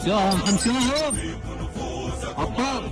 انسحب أبطال.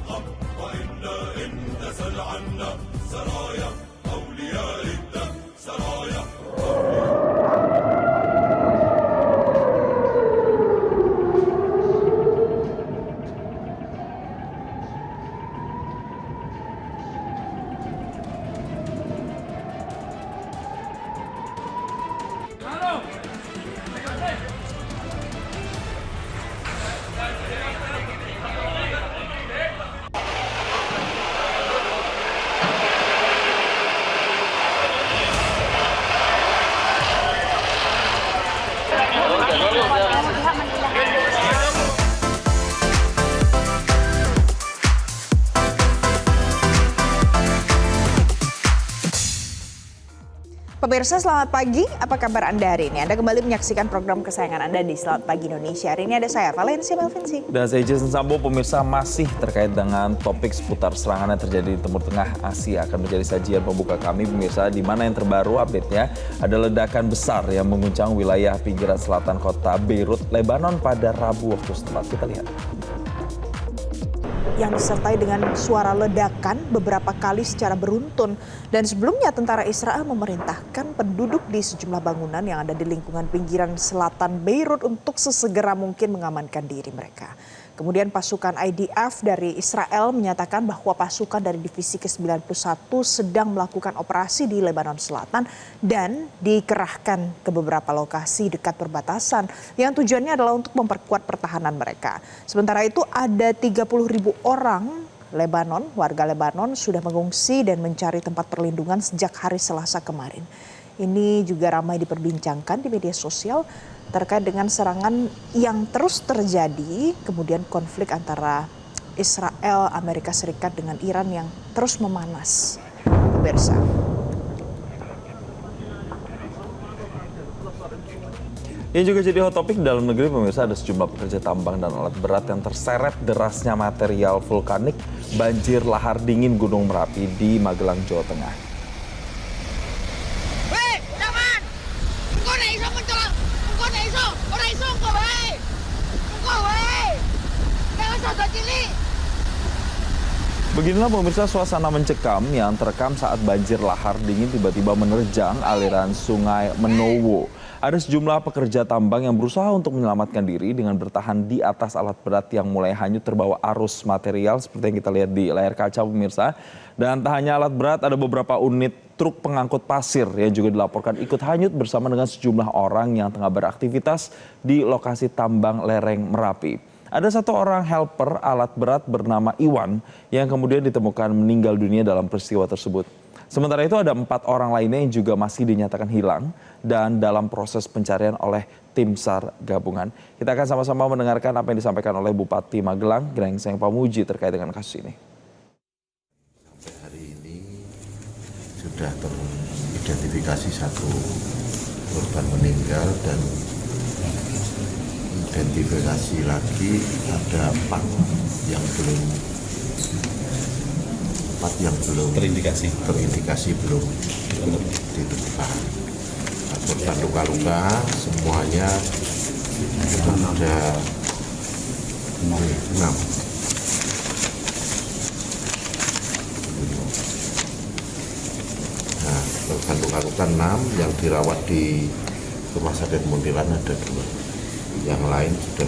Pemirsa, selamat pagi. Apa kabar Anda hari ini? Anda kembali menyaksikan program kesayangan Anda di Selamat Pagi Indonesia. Hari ini ada saya, Valencia Melvinsi. Dan saya Jason Sambo. Pemirsa, masih terkait dengan topik seputar serangan yang terjadi di Timur Tengah Asia akan menjadi sajian pembuka kami, pemirsa, di mana yang terbaru update-nya ada ledakan besar yang mengguncang wilayah pinggiran selatan kota Beirut, Lebanon pada Rabu waktu setempat. Kita lihat. Yang disertai dengan suara ledakan beberapa kali secara beruntun. Dan sebelumnya tentara Israel memerintahkan penduduk di sejumlah bangunan yang ada di lingkungan pinggiran selatan Beirut untuk sesegera mungkin mengamankan diri mereka. Kemudian pasukan IDF dari Israel menyatakan bahwa pasukan dari Divisi ke-91 sedang melakukan operasi di Lebanon Selatan dan dikerahkan ke beberapa lokasi dekat perbatasan yang tujuannya adalah untuk memperkuat pertahanan mereka. Sementara itu ada 30.000 orang Lebanon, warga Lebanon sudah mengungsi dan mencari tempat perlindungan sejak hari Selasa kemarin. Ini juga ramai diperbincangkan di media sosial terkait dengan serangan yang terus terjadi, kemudian konflik antara Israel, Amerika Serikat dengan Iran yang terus memanas. Pemirsa. Yang juga jadi hot topic dalam negeri, pemirsa, ada sejumlah pekerja tambang dan alat berat yang terseret derasnya material vulkanik banjir lahar dingin Gunung Merapi di Magelang, Jawa Tengah. Beginilah pemirsa suasana mencekam yang terekam saat banjir lahar dingin tiba-tiba menerjang aliran sungai Menowo. Ada sejumlah pekerja tambang yang berusaha untuk menyelamatkan diri dengan bertahan di atas alat berat yang mulai hanyut terbawa arus material seperti yang kita lihat di layar kaca, pemirsa. Dan tak hanya alat berat, ada beberapa unit truk pengangkut pasir yang juga dilaporkan ikut hanyut bersama dengan sejumlah orang yang tengah beraktivitas di lokasi tambang lereng Merapi. Ada satu orang helper alat berat bernama Iwan yang kemudian ditemukan meninggal dunia dalam peristiwa tersebut. Sementara itu ada 4 orang lainnya yang juga masih dinyatakan hilang dan dalam proses pencarian oleh tim SAR gabungan. Kita akan sama-sama mendengarkan apa yang disampaikan oleh Bupati Magelang, Grengseng Pamuji terkait dengan kasus ini. Sampai hari ini sudah teridentifikasi 1 korban meninggal dan identifikasi lagi ada 4 yang belum terindikasi belum ditemukan. Korban luka-luka semuanya sudah 6. Nah, korban luka-luka 6 yang dirawat di Rumah Sakit Muntilan ada 2. Yang lain sudah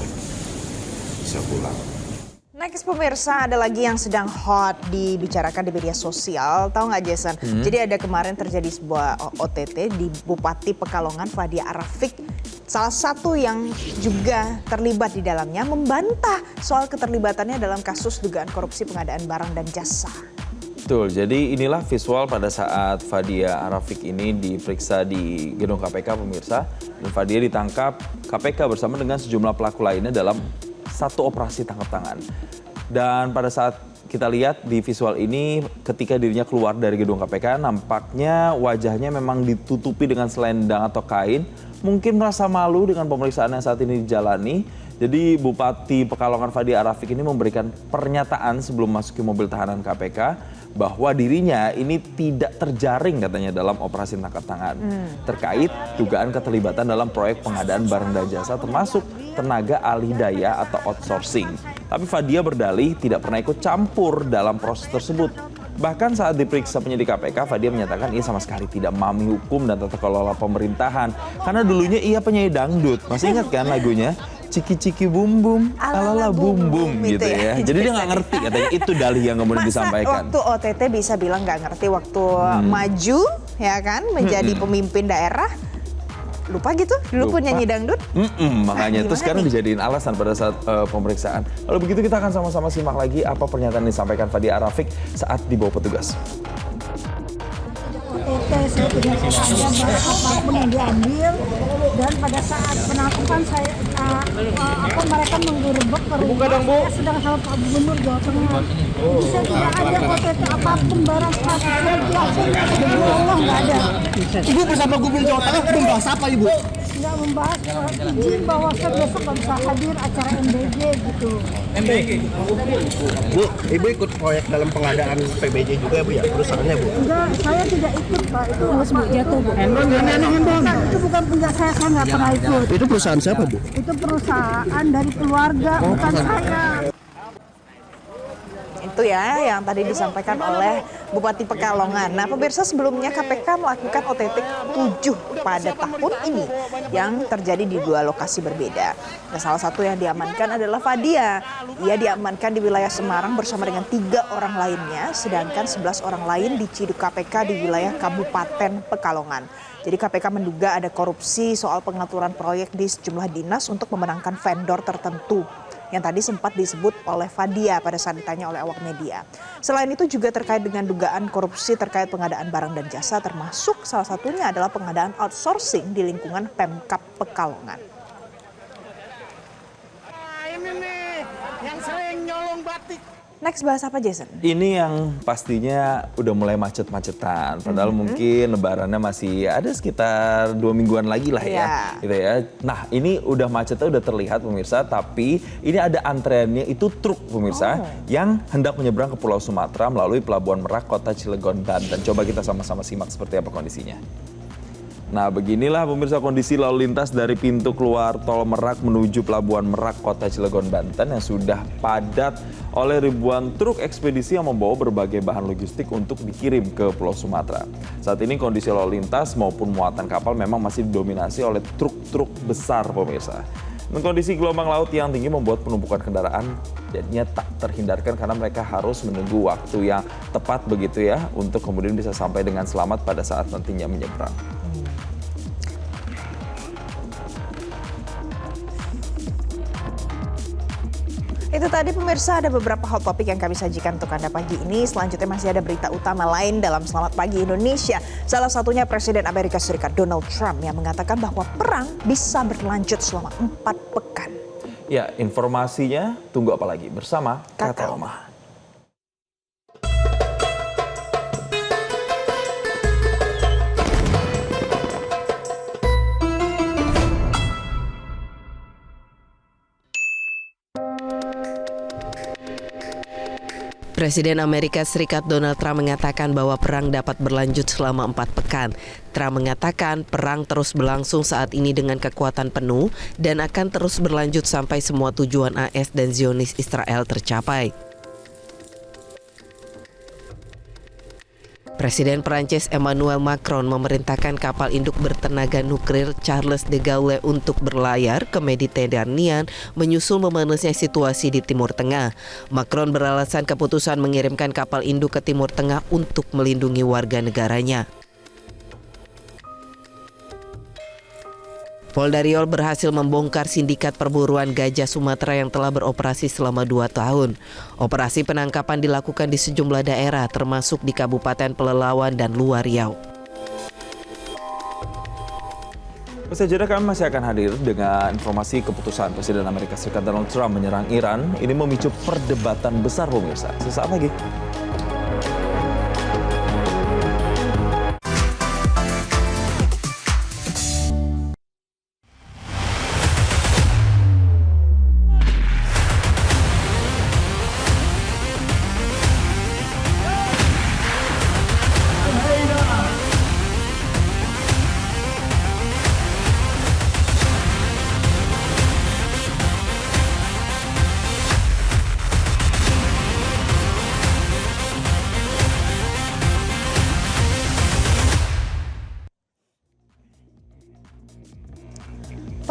bisa pulang. Next, pemirsa, ada lagi yang sedang hot dibicarakan di media sosial. Tahu nggak, Jason? Jadi ada kemarin terjadi sebuah OTT di Bupati Pekalongan, Fadia Arafik. Salah satu yang juga terlibat di dalamnya membantah soal keterlibatannya dalam kasus dugaan korupsi pengadaan barang dan jasa. Betul, jadi inilah visual pada saat Fadia Arafik ini diperiksa di gedung KPK, pemirsa. Dan Fadia ditangkap KPK bersama dengan sejumlah pelaku lainnya dalam satu operasi tangkap tangan. Dan pada saat kita lihat di visual ini, ketika dirinya keluar dari gedung KPK, nampaknya wajahnya memang ditutupi dengan selendang atau kain. Mungkin merasa malu dengan pemeriksaan yang saat ini dijalani. Jadi Bupati Pekalongan Fadia Arafik ini memberikan pernyataan sebelum masuki mobil tahanan KPK bahwa dirinya ini tidak terjaring katanya dalam operasi tangkap tangan terkait dugaan keterlibatan dalam proyek pengadaan barang dan jasa termasuk tenaga alih daya atau outsourcing. Tapi Fadia berdalih tidak pernah ikut campur dalam proses tersebut. Bahkan saat diperiksa penyidik KPK, Fadia menyatakan ia sama sekali tidak memahami hukum dan tata kelola pemerintahan. Karena dulunya ia penyanyi dangdut. Masih ingat kan lagunya? Ciki-ciki bum-bum, alala bum-bum gitu ya. Jadi dia nggak ngerti katanya, itu dalih yang kemudian disampaikan. Waktu OTT bisa bilang nggak ngerti, waktu maju ya kan menjadi pemimpin daerah, lupa gitu, dulu pun nyanyi dangdut. Makanya itu sekarang dijadiin alasan pada saat pemeriksaan. Lalu begitu kita akan sama-sama simak lagi apa pernyataan yang disampaikan Fadia Arafik saat dibawa petugas. OTT saya tidak ada barang apapun yang diambil, dan pada saat penangkapan saya mereka menggerebek ke rumah saya sedang sama Pak Gubernur Jawa Tengah. Jadi saya tidak ada OTT apapun barang status saya demi Allah nggak ada. Ibu bersama Gubernur Jawa Tengah membahas apa Ibu? Nggak membahas izin bahwa saya besok nggak bisa hadir acara MBG gitu. MBG? Bu, Ibu ikut proyek dalam pengadaan PBJ juga Bu ya, perusahaannya Bu? Enggak, saya tidak ikut Pak, itu harus Bu jatuh Bu. Itu bukan punya saya nggak pernah ikut. Itu perusahaan siapa Bu? Itu perusahaan dari keluarga, bukan saya. Itu ya yang tadi disampaikan oleh Bupati Pekalongan. Nah pemirsa, sebelumnya KPK melakukan OTT 7 pada tahun ini yang terjadi di 2 lokasi berbeda. Nah, salah satu yang diamankan adalah Fadia. Ia diamankan di wilayah Semarang bersama dengan 3 orang lainnya, sedangkan 11 orang lain diciduk KPK di wilayah Kabupaten Pekalongan. Jadi KPK menduga ada korupsi soal pengaturan proyek di sejumlah dinas untuk memenangkan vendor tertentu, yang tadi sempat disebut oleh Fadia pada saat ditanya oleh awak media. Selain itu juga terkait dengan dugaan korupsi terkait pengadaan barang dan jasa, termasuk salah satunya adalah pengadaan outsourcing di lingkungan Pemkab Pekalongan. Ini nih yang sering nyolong batik. Next bahas apa Jason? Ini yang pastinya udah mulai macet-macetan. Padahal mungkin lebarannya masih ada sekitar 2 mingguan lagi lah ya. Gitu ya. Nah ini udah macetnya udah terlihat pemirsa. Tapi ini ada antreannya itu truk pemirsa. Yang hendak menyeberang ke Pulau Sumatera melalui Pelabuhan Merak, Kota Cilegon, Banten. Coba kita sama-sama simak seperti apa kondisinya. Nah beginilah pemirsa kondisi lalu lintas dari pintu keluar tol Merak menuju Pelabuhan Merak, Kota Cilegon, Banten yang sudah padat oleh ribuan truk ekspedisi yang membawa berbagai bahan logistik untuk dikirim ke Pulau Sumatera. Saat ini kondisi lalu lintas maupun muatan kapal memang masih didominasi oleh truk-truk besar pemirsa. Dan kondisi gelombang laut yang tinggi membuat penumpukan kendaraan jadinya tak terhindarkan karena mereka harus menunggu waktu yang tepat begitu ya untuk kemudian bisa sampai dengan selamat pada saat nantinya menyeberang. Itu tadi pemirsa ada beberapa hot topic yang kami sajikan untuk Anda pagi ini. Selanjutnya masih ada berita utama lain dalam Selamat Pagi Indonesia. Salah satunya Presiden Amerika Serikat Donald Trump yang mengatakan bahwa perang bisa berlanjut selama 4 pekan. Ya, informasinya tunggu apa lagi bersama Kakak Oma. Presiden Amerika Serikat Donald Trump mengatakan bahwa perang dapat berlanjut selama 4 pekan. Trump mengatakan perang terus berlangsung saat ini dengan kekuatan penuh dan akan terus berlanjut sampai semua tujuan AS dan Zionis Israel tercapai. Presiden Prancis Emmanuel Macron memerintahkan kapal induk bertenaga nuklir Charles de Gaulle untuk berlayar ke Mediterania menyusul memanasnya situasi di Timur Tengah. Macron beralasan keputusan mengirimkan kapal induk ke Timur Tengah untuk melindungi warga negaranya. Polda Riau berhasil membongkar sindikat perburuan gajah Sumatera yang telah beroperasi selama 2 tahun. Operasi penangkapan dilakukan di sejumlah daerah termasuk di Kabupaten Pelelawan dan luar Riau. Usai jeda kami masih akan hadir dengan informasi keputusan Presiden Amerika Serikat Donald Trump menyerang Iran. Ini memicu perdebatan besar pemirsa. Sesaat lagi.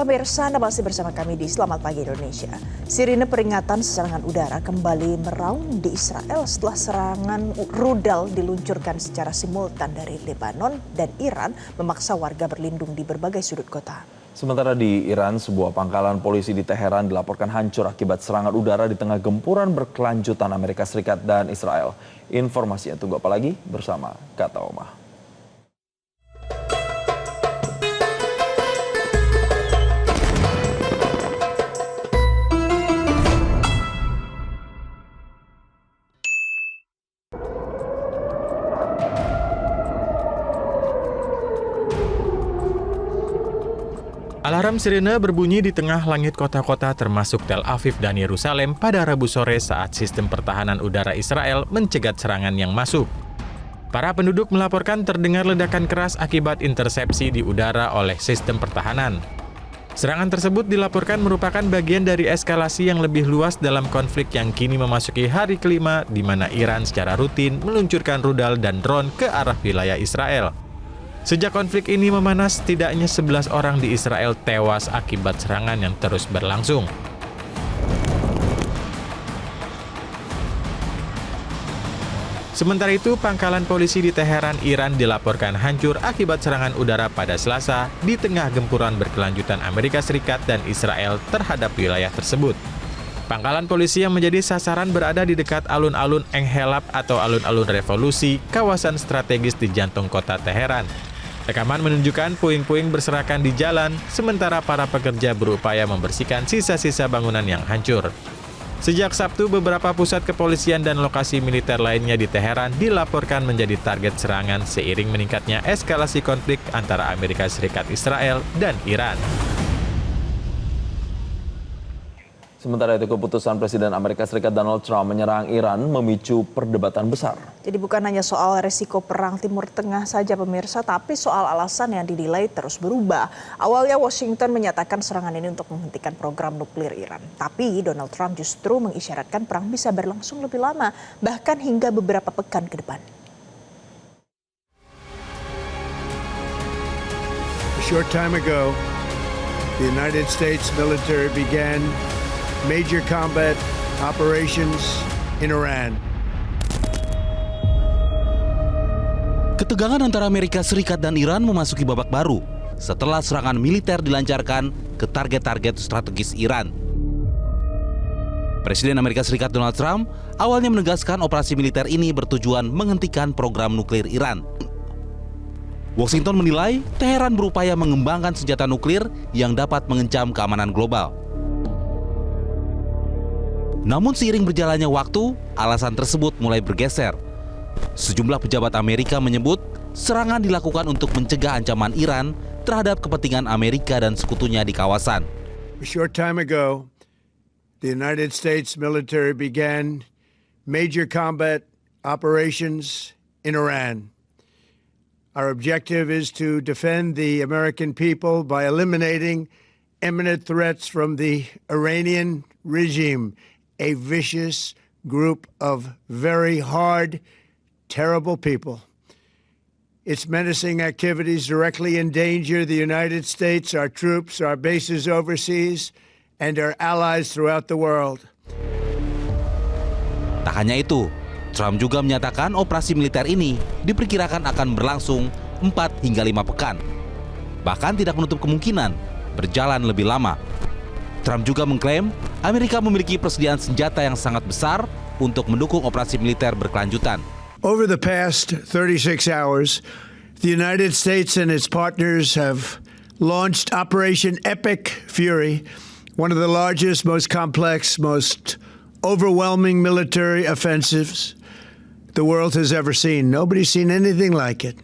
Pemirsa, Anda masih bersama kami di Selamat Pagi Indonesia. Sirine peringatan serangan udara kembali meraung di Israel setelah serangan rudal diluncurkan secara simultan dari Lebanon dan Iran memaksa warga berlindung di berbagai sudut kota. Sementara di Iran, sebuah pangkalan polisi di Teheran dilaporkan hancur akibat serangan udara di tengah gempuran berkelanjutan Amerika Serikat dan Israel. Informasinya tunggu apa lagi bersama Kata Omah. Alarm sirine berbunyi di tengah langit kota-kota termasuk Tel Aviv dan Yerusalem pada Rabu sore saat sistem pertahanan udara Israel mencegat serangan yang masuk. Para penduduk melaporkan terdengar ledakan keras akibat intersepsi di udara oleh sistem pertahanan. Serangan tersebut dilaporkan merupakan bagian dari eskalasi yang lebih luas dalam konflik yang kini memasuki hari kelima di mana Iran secara rutin meluncurkan rudal dan drone ke arah wilayah Israel. Sejak konflik ini memanas, setidaknya 11 orang di Israel tewas akibat serangan yang terus berlangsung. Sementara itu, pangkalan polisi di Teheran, Iran dilaporkan hancur akibat serangan udara pada Selasa di tengah gempuran berkelanjutan Amerika Serikat dan Israel terhadap wilayah tersebut. Pangkalan polisi yang menjadi sasaran berada di dekat alun-alun Enghelab atau alun-alun revolusi, kawasan strategis di jantung kota Teheran. Rekaman menunjukkan puing-puing berserakan di jalan, sementara para pekerja berupaya membersihkan sisa-sisa bangunan yang hancur. Sejak Sabtu, beberapa pusat kepolisian dan lokasi militer lainnya di Teheran dilaporkan menjadi target serangan seiring meningkatnya eskalasi konflik antara Amerika Serikat Israel dan Iran. Sementara itu, keputusan Presiden Amerika Serikat Donald Trump menyerang Iran memicu perdebatan besar. Jadi bukan hanya soal resiko perang Timur Tengah saja pemirsa, tapi soal alasan yang dinilai terus berubah. Awalnya Washington menyatakan serangan ini untuk menghentikan program nuklir Iran. Tapi Donald Trump justru mengisyaratkan perang bisa berlangsung lebih lama, bahkan hingga beberapa pekan ke depan. A short time ago, the United States military began major combat operations in Iran. Ketegangan antara Amerika Serikat dan Iran memasuki babak baru setelah serangan militer dilancarkan ke target-target strategis Iran. Presiden Amerika Serikat Donald Trump awalnya menegaskan operasi militer ini bertujuan menghentikan program nuklir Iran. Washington menilai Teheran berupaya mengembangkan senjata nuklir yang dapat mengancam keamanan global. Namun seiring berjalannya waktu, alasan tersebut mulai bergeser. Sejumlah pejabat Amerika menyebut serangan dilakukan untuk mencegah ancaman Iran terhadap kepentingan Amerika dan sekutunya di kawasan. A short time ago, the United States military began major combat operations in Iran. Our objective is to defend the American people by eliminating imminent threats from the Iranian regime, a vicious group of very hard, terrible people. Its menacing activities directly endanger the United States, our troops, our bases overseas, and our allies throughout the world. Tak hanya itu, Trump juga menyatakan operasi militer ini diperkirakan akan berlangsung 4 hingga 5 pekan. Bahkan tidak menutup kemungkinan berjalan lebih lama. Trump juga mengklaim Amerika memiliki persediaan senjata yang sangat besar untuk mendukung operasi militer berkelanjutan. Over the past 36 hours, the United States and its partners have launched Operation Epic Fury, one of the largest, most complex, most overwhelming military offensives the world has ever seen. Nobody's seen anything like it.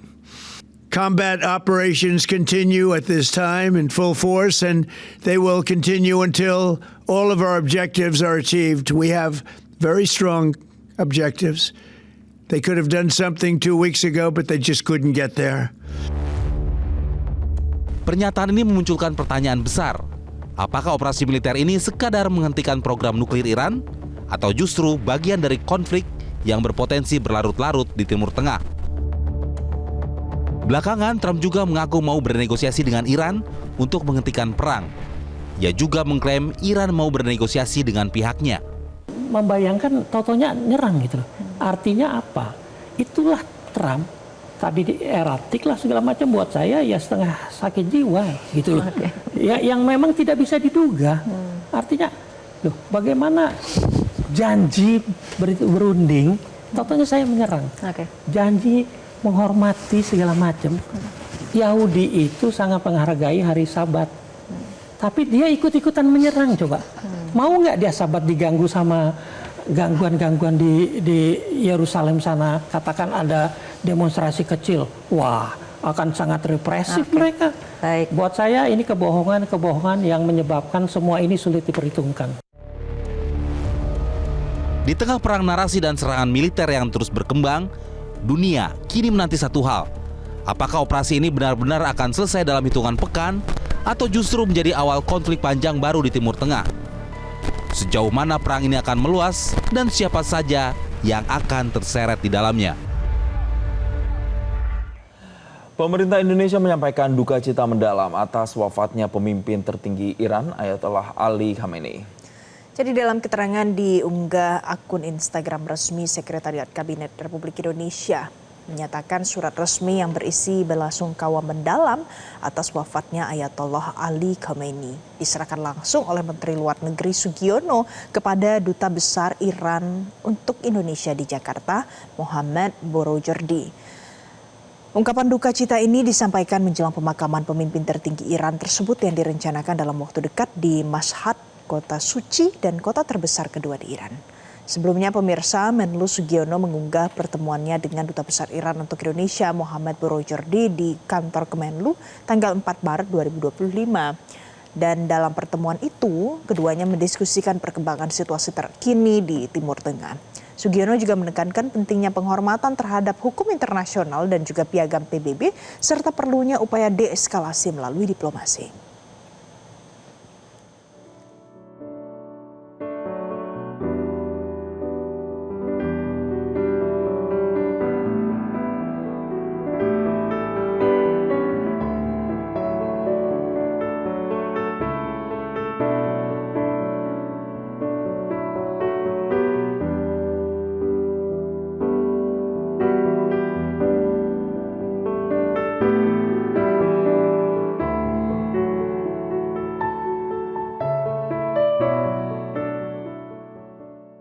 Combat operations continue at this time in full force, and they will continue until all of our objectives are achieved. We have very strong objectives. They could have done something 2 weeks ago, but they just couldn't get there. Pernyataan ini memunculkan pertanyaan besar. Apakah operasi militer ini sekadar menghentikan program nuklir Iran, atau justru bagian dari konflik yang berpotensi berlarut-larut di Timur Tengah? Belakangan, Trump juga mengaku mau bernegosiasi dengan Iran untuk menghentikan perang. Ia juga mengklaim Iran mau bernegosiasi dengan pihaknya. Membayangkan totonya nyerang gitu loh. Artinya apa? Itulah Trump. Tadi eratik lah segala macam, buat saya ya setengah sakit jiwa gitu loh. Ya, yang memang tidak bisa diduga. Artinya, loh bagaimana janji berunding, totonya saya menyerang. Janji menghormati segala macam. Yahudi itu sangat menghargai hari Sabat. Tapi dia ikut-ikutan menyerang coba. Mau nggak dia Sabat diganggu sama gangguan-gangguan di Yerusalem sana? Katakan ada demonstrasi kecil. Wah, akan sangat represif mereka. Baik. Buat saya ini kebohongan yang menyebabkan semua ini sulit diperhitungkan. Di tengah perang narasi dan serangan militer yang terus berkembang, dunia kini menanti satu hal. Apakah operasi ini benar-benar akan selesai dalam hitungan pekan atau justru menjadi awal konflik panjang baru di Timur Tengah? Sejauh mana perang ini akan meluas dan siapa saja yang akan terseret di dalamnya? Pemerintah Indonesia menyampaikan duka cita mendalam atas wafatnya pemimpin tertinggi Iran, Ayatollah Ali Khamenei. Jadi dalam keterangan diunggah akun Instagram resmi Sekretariat Kabinet Republik Indonesia, menyatakan surat resmi yang berisi belasungkawa mendalam atas wafatnya Ayatollah Ali Khamenei diserahkan langsung oleh Menteri Luar Negeri Sugiono kepada Duta Besar Iran untuk Indonesia di Jakarta, Mohammad Borojerdi. Ungkapan duka cita ini disampaikan menjelang pemakaman pemimpin tertinggi Iran tersebut yang direncanakan dalam waktu dekat di Mashhad, kota suci dan kota terbesar kedua di Iran. Sebelumnya pemirsa, Menlu Sugiono mengunggah pertemuannya dengan Duta Besar Iran untuk Indonesia Mohammad Borojerdi di kantor Kemenlu tanggal 4 Maret 2025. Dan dalam pertemuan itu, keduanya mendiskusikan perkembangan situasi terkini di Timur Tengah. Sugiono juga menekankan pentingnya penghormatan terhadap hukum internasional dan juga piagam PBB, serta perlunya upaya deeskalasi melalui diplomasi.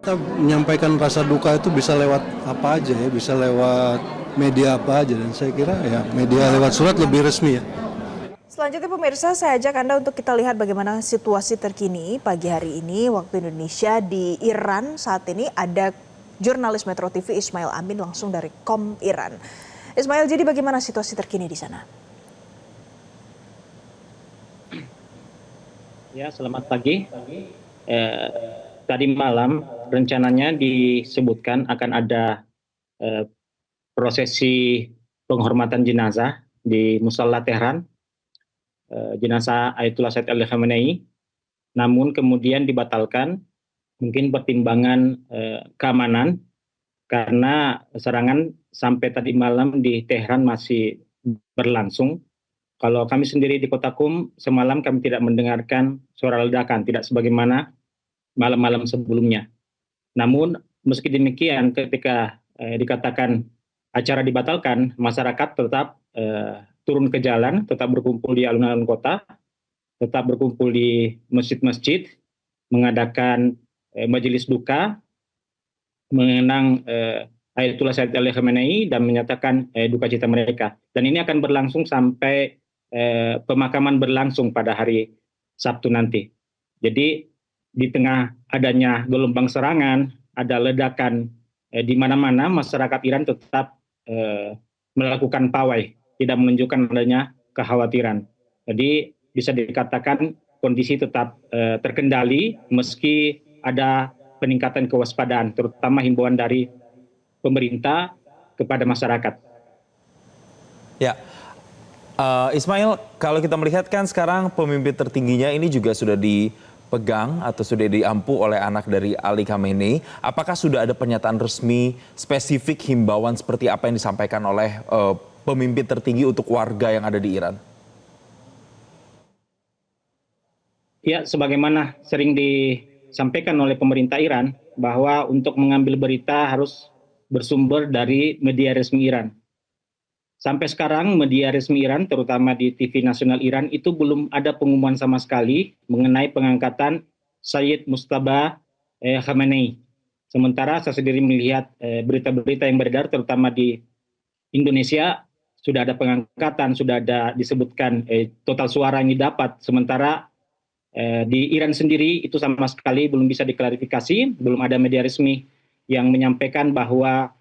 Kita menyampaikan rasa duka itu bisa lewat apa aja ya, bisa lewat media apa aja, dan saya kira ya media lewat surat lebih resmi ya. Selanjutnya pemirsa, saya ajak Anda untuk kita lihat bagaimana situasi terkini pagi hari ini waktu Indonesia di Iran. Saat ini ada jurnalis Metro TV Ismail Amin langsung dari KOM Iran. Ismail, jadi bagaimana situasi terkini di sana? Ya, selamat pagi. Tadi malam rencananya disebutkan akan ada prosesi penghormatan jenazah di Musalla Tehran, jenazah Ayatollah Said Ali Khamenei, namun kemudian dibatalkan, mungkin pertimbangan keamanan, karena serangan sampai tadi malam di Tehran masih berlangsung. Kalau kami sendiri di Kota Qum, semalam kami tidak mendengarkan suara ledakan, tidak sebagaimana malam-malam sebelumnya. Namun meski demikian, ketika dikatakan acara dibatalkan, masyarakat tetap turun ke jalan, tetap berkumpul di alun-alun kota, tetap berkumpul di masjid-masjid, mengadakan majelis duka, mengenang Ayatollah Said Ali Khamenei dan menyatakan duka cita mereka. Dan ini akan berlangsung sampai pemakaman berlangsung pada hari Sabtu nanti. Jadi di tengah adanya gelombang serangan, ada ledakan di mana-mana, masyarakat Iran tetap melakukan pawai, tidak menunjukkan adanya kekhawatiran. Jadi bisa dikatakan kondisi tetap terkendali meski ada peningkatan kewaspadaan, terutama himbauan dari pemerintah kepada masyarakat. Ya, Ismail, kalau kita melihat kan sekarang pemimpin tertingginya ini juga sudah dipegang atau sudah diampu oleh anak dari Ali Khamenei. Apakah sudah ada pernyataan resmi spesifik himbauan seperti apa yang disampaikan oleh pemimpin tertinggi untuk warga yang ada di Iran? Ya, sebagaimana sering disampaikan oleh pemerintah Iran, bahwa untuk mengambil berita harus bersumber dari media resmi Iran. Sampai sekarang media resmi Iran, terutama di TV nasional Iran, itu belum ada pengumuman sama sekali mengenai pengangkatan Sayyid Mujtaba Khamenei. Sementara saya sendiri melihat berita-berita yang beredar, terutama di Indonesia, sudah ada pengangkatan, sudah ada disebutkan total suara yang didapat. Sementara di Iran sendiri itu sama sekali belum bisa diklarifikasi, belum ada media resmi yang menyampaikan bahwa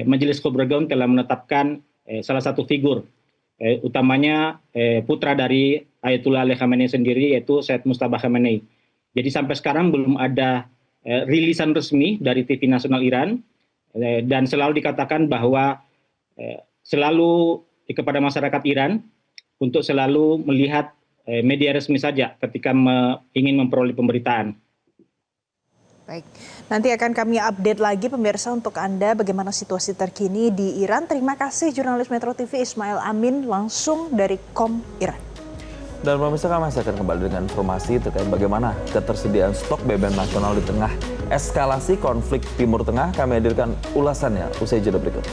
Majelis Khubrogon telah menetapkan salah satu figur, utamanya putra dari Ayatullah Ali Khamenei sendiri, yaitu Sayyid Mujtaba Khamenei. Jadi sampai sekarang belum ada rilisan resmi dari TV nasional Iran, dan selalu dikatakan bahwa selalu kepada masyarakat Iran untuk selalu melihat media resmi saja ketika ingin memperoleh pemberitaan. Baik, nanti akan kami update lagi pemirsa untuk Anda bagaimana situasi terkini di Iran. Terima kasih jurnalis Metro TV Ismail Amin langsung dari KOM Iran. Dan pemirsa, kami masih akan kembali dengan informasi terkait bagaimana ketersediaan stok BBM nasional di tengah eskalasi konflik Timur Tengah. Kami hadirkan ulasannya usai jeda berikut.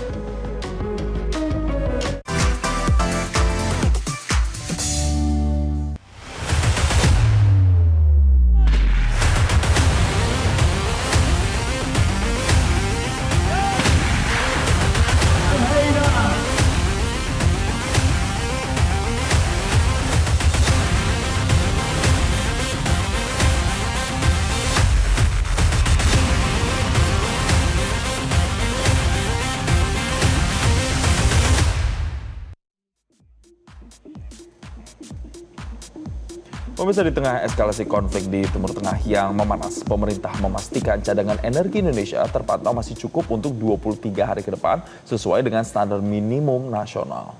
Pemirsa, di tengah eskalasi konflik di Timur Tengah yang memanas, pemerintah memastikan cadangan energi Indonesia terpantau masih cukup untuk 23 hari ke depan sesuai dengan standar minimum nasional.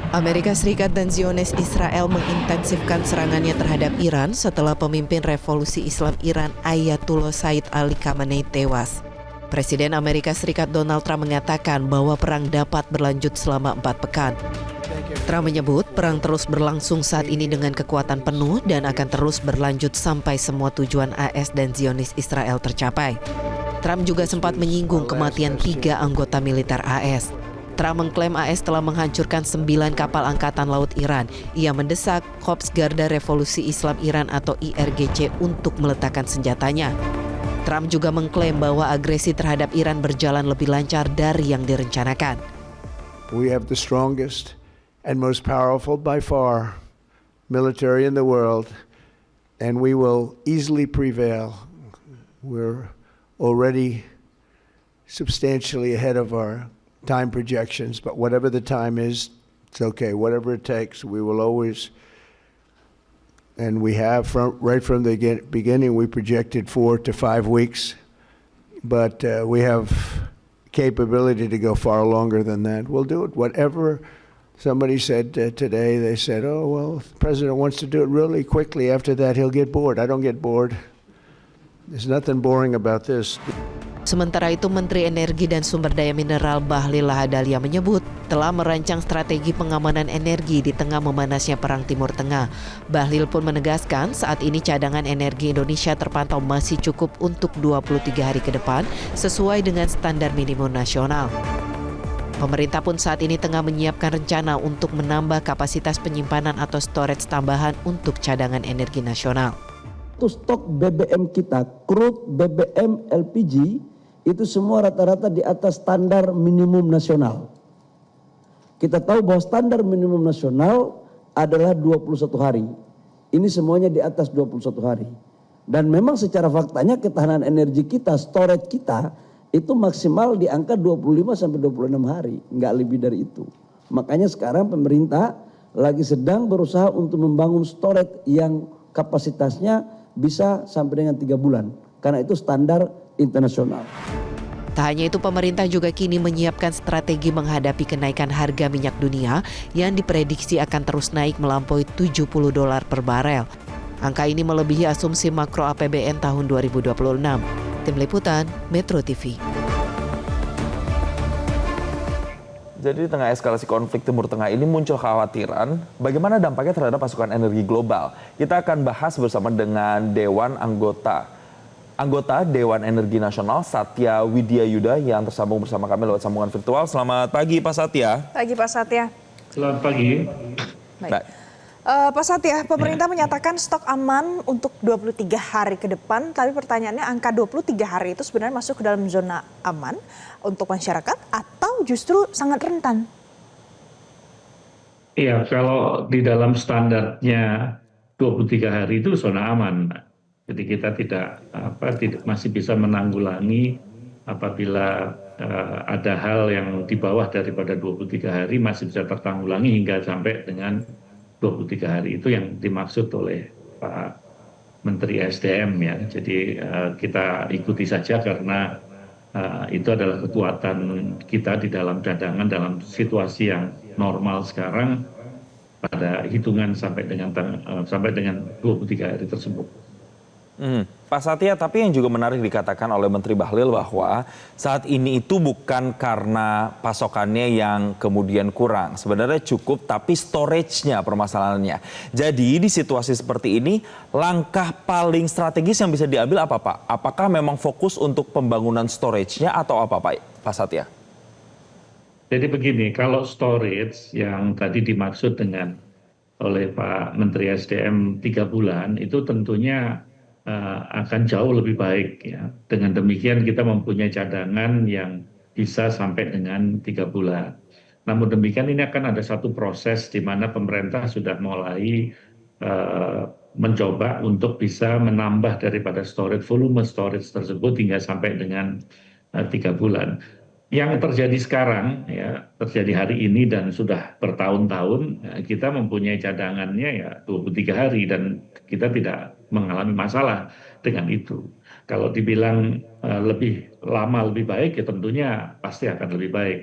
Amerika Serikat dan Zionis Israel mengintensifkan serangannya terhadap Iran setelah pemimpin revolusi Islam Iran Ayatullah Sayyid Ali Khamenei tewas. Presiden Amerika Serikat Donald Trump mengatakan bahwa perang dapat berlanjut selama 4 pekan. Trump menyebut perang terus berlangsung saat ini dengan kekuatan penuh dan akan terus berlanjut sampai semua tujuan AS dan Zionis Israel tercapai. Trump juga sempat menyinggung kematian 3 anggota militer AS. Trump mengklaim AS telah menghancurkan 9 kapal angkatan laut Iran. Ia mendesak Korps Garda Revolusi Islam Iran atau IRGC untuk meletakkan senjatanya. Trump juga mengklaim bahwa agresi terhadap Iran berjalan lebih lancar dari yang direncanakan. We have the strongest and most powerful by far military in the world, and we will easily prevail. We're already substantially ahead of our time projections, but whatever the time is, it's okay. Whatever it takes, we will always, and we have right from the beginning, we projected 4 to 5 weeks, but we have capability to go far longer than that. We'll do it. Whatever somebody said today, they said, oh, well, if the president wants to do it really quickly, after that he'll get bored. I don't get bored. There's nothing boring about this. Sementara itu, Menteri Energi dan Sumber Daya Mineral Bahlil Lahadalia menyebut telah merancang strategi pengamanan energi di tengah memanasnya Perang Timur Tengah. Bahlil pun menegaskan saat ini cadangan energi Indonesia terpantau masih cukup untuk 23 hari ke depan sesuai dengan standar minimum nasional. Pemerintah pun saat ini tengah menyiapkan rencana untuk menambah kapasitas penyimpanan atau storage tambahan untuk cadangan energi nasional. Stok BBM kita, crude, BBM, LPG, itu semua rata-rata di atas standar minimum nasional. Kita tahu bahwa standar minimum nasional adalah 21 hari. Ini semuanya di atas 21 hari. Dan memang secara faktanya ketahanan energi kita, storage kita, itu maksimal di angka 25-26 hari. Nggak lebih dari itu. Makanya sekarang pemerintah lagi sedang berusaha untuk membangun storage yang kapasitasnya bisa sampai dengan 3 bulan. Karena itu standar internasional. Tak hanya itu, pemerintah juga kini menyiapkan strategi menghadapi kenaikan harga minyak dunia yang diprediksi akan terus naik melampaui $70 per barel. Angka ini melebihi asumsi makro APBN tahun 2026. Tim Liputan, Metro TV. Jadi di tengah eskalasi konflik Timur Tengah ini muncul kekhawatiran bagaimana dampaknya terhadap pasokan energi global. Kita akan bahas bersama dengan Anggota Dewan Energi Nasional Satya Widyayuda yang tersambung bersama kami lewat sambungan virtual. Selamat pagi Pak Satya. Pagi Pak Satya. Selamat pagi. Baik. Pak Satya, pemerintah menyatakan stok aman untuk 23 hari ke depan, tapi pertanyaannya angka 23 hari itu sebenarnya masuk ke dalam zona aman untuk masyarakat atau justru sangat rentan? Iya, kalau di dalam standarnya 23 hari itu zona aman. Jadi kita tidak masih bisa menanggulangi apabila ada hal yang di bawah daripada 23 hari masih bisa tertanggulangi hingga sampai dengan 23 hari. Itu yang dimaksud oleh Pak Menteri SDM ya. Jadi kita ikuti saja karena itu adalah kekuatan kita di dalam cadangan dalam situasi yang normal sekarang pada hitungan sampai dengan 23 hari tersebut. Pak Satya, tapi yang juga menarik dikatakan oleh Menteri Bahlil bahwa saat ini itu bukan karena pasokannya yang kemudian kurang. Sebenarnya cukup, tapi storage-nya permasalahannya. Jadi di situasi seperti ini, langkah paling strategis yang bisa diambil apa Pak? Apakah memang fokus untuk pembangunan storage-nya atau apa Pak Satya? Jadi begini, kalau storage yang tadi dimaksud dengan oleh Pak Menteri SDM 3 bulan, itu tentunya akan jauh lebih baik ya. Dengan demikian kita mempunyai cadangan yang bisa sampai dengan 3 bulan. Namun demikian ini akan ada satu proses di mana pemerintah sudah mulai mencoba untuk bisa menambah daripada volume storage tersebut hingga sampai dengan 3 bulan. Yang terjadi sekarang, ya terjadi hari ini dan sudah bertahun-tahun, kita mempunyai cadangannya ya 23 hari dan kita tidak mengalami masalah dengan itu. Kalau dibilang lebih lama lebih baik, ya tentunya pasti akan lebih baik.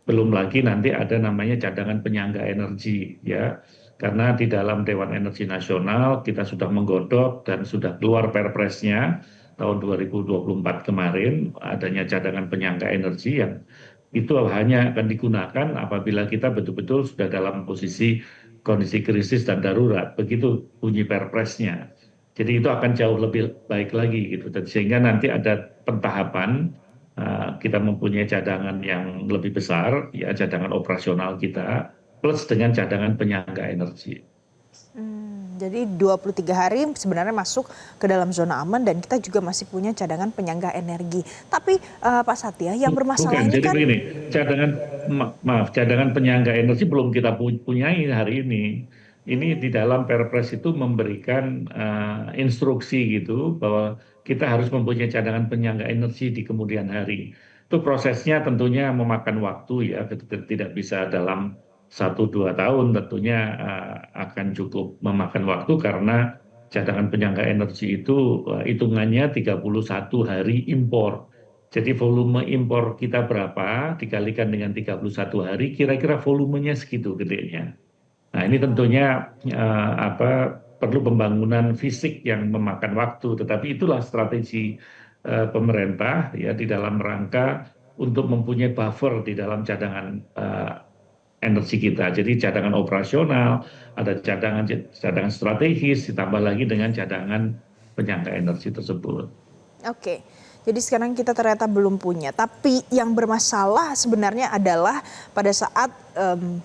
Belum lagi nanti ada namanya cadangan penyangga energi, ya. Karena di dalam Dewan Energi Nasional kita sudah menggodok dan sudah keluar perpresnya tahun 2024 kemarin adanya cadangan penyangga energi yang itu hanya akan digunakan apabila kita betul-betul sudah dalam posisi kondisi krisis dan darurat. Begitu bunyi perpresnya. Jadi itu akan jauh lebih baik lagi gitu. Dan sehingga nanti ada pentahapan kita mempunyai cadangan yang lebih besar, ya cadangan operasional kita plus dengan cadangan penyangga energi. Jadi 23 hari sebenarnya masuk ke dalam zona aman dan kita juga masih punya cadangan penyangga energi. Tapi Pak Satya yang bermasalah ini jadi kan... begini, cadangan penyangga energi belum kita punyai hari ini. Ini di dalam Perpres itu memberikan instruksi gitu bahwa kita harus mempunyai cadangan penyangga energi di kemudian hari. Itu prosesnya tentunya memakan waktu ya, tidak bisa dalam 1-2 tahun tentunya akan cukup memakan waktu karena cadangan penyangga energi itu hitungannya 31 hari impor. Jadi volume impor kita berapa dikalikan dengan 31 hari kira-kira volumenya segitu gedenya. Nah ini tentunya perlu pembangunan fisik yang memakan waktu, tetapi itulah strategi pemerintah ya di dalam rangka untuk mempunyai buffer di dalam cadangan energi kita. Jadi cadangan operasional, ada cadangan strategis, ditambah lagi dengan cadangan penyangga energi tersebut. Oke, jadi sekarang kita ternyata belum punya. Tapi yang bermasalah sebenarnya adalah pada saat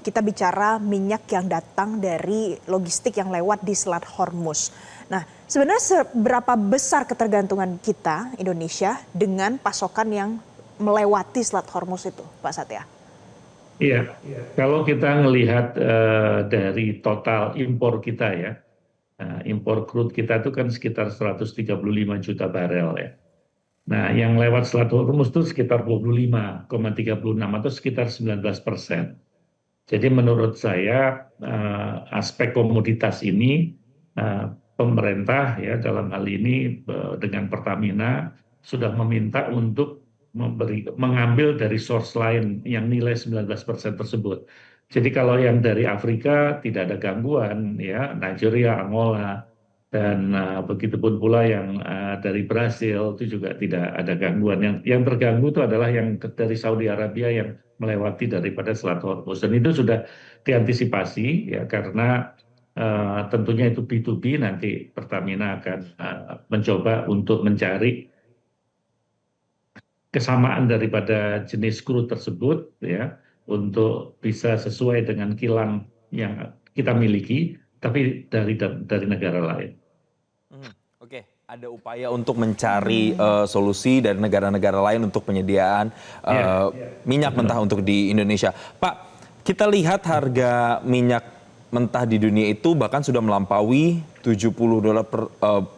kita bicara minyak yang datang dari logistik yang lewat di Selat Hormuz. Nah, sebenarnya seberapa besar ketergantungan kita, Indonesia, dengan pasokan yang melewati Selat Hormuz itu, Pak Satya? Iya, kalau kita melihat dari total impor kita ya, impor crude kita itu kan sekitar 135 juta barel ya. Nah, yang lewat Selat Hormuz itu sekitar 25,36 atau sekitar 19%. Jadi menurut saya aspek komoditas ini pemerintah ya dalam hal ini dengan Pertamina sudah meminta untuk mengambil dari source lain yang nilai 19% tersebut. Jadi kalau yang dari Afrika tidak ada gangguan, ya Nigeria, Angola, dan begitupun pula yang dari Brasil itu juga tidak ada gangguan. Yang terganggu itu adalah yang dari Saudi Arabia yang melewati daripada Selat Hormuz, dan itu sudah diantisipasi ya, karena tentunya itu B2B, nanti Pertamina akan mencoba untuk mencari kesamaan daripada jenis crude tersebut ya, untuk bisa sesuai dengan kilang yang kita miliki, tapi dari negara lain. Oke, ada upaya untuk mencari solusi dari negara-negara lain untuk penyediaan minyak mentah untuk di Indonesia. Pak, kita lihat harga minyak mentah di dunia itu bahkan sudah melampaui $70 per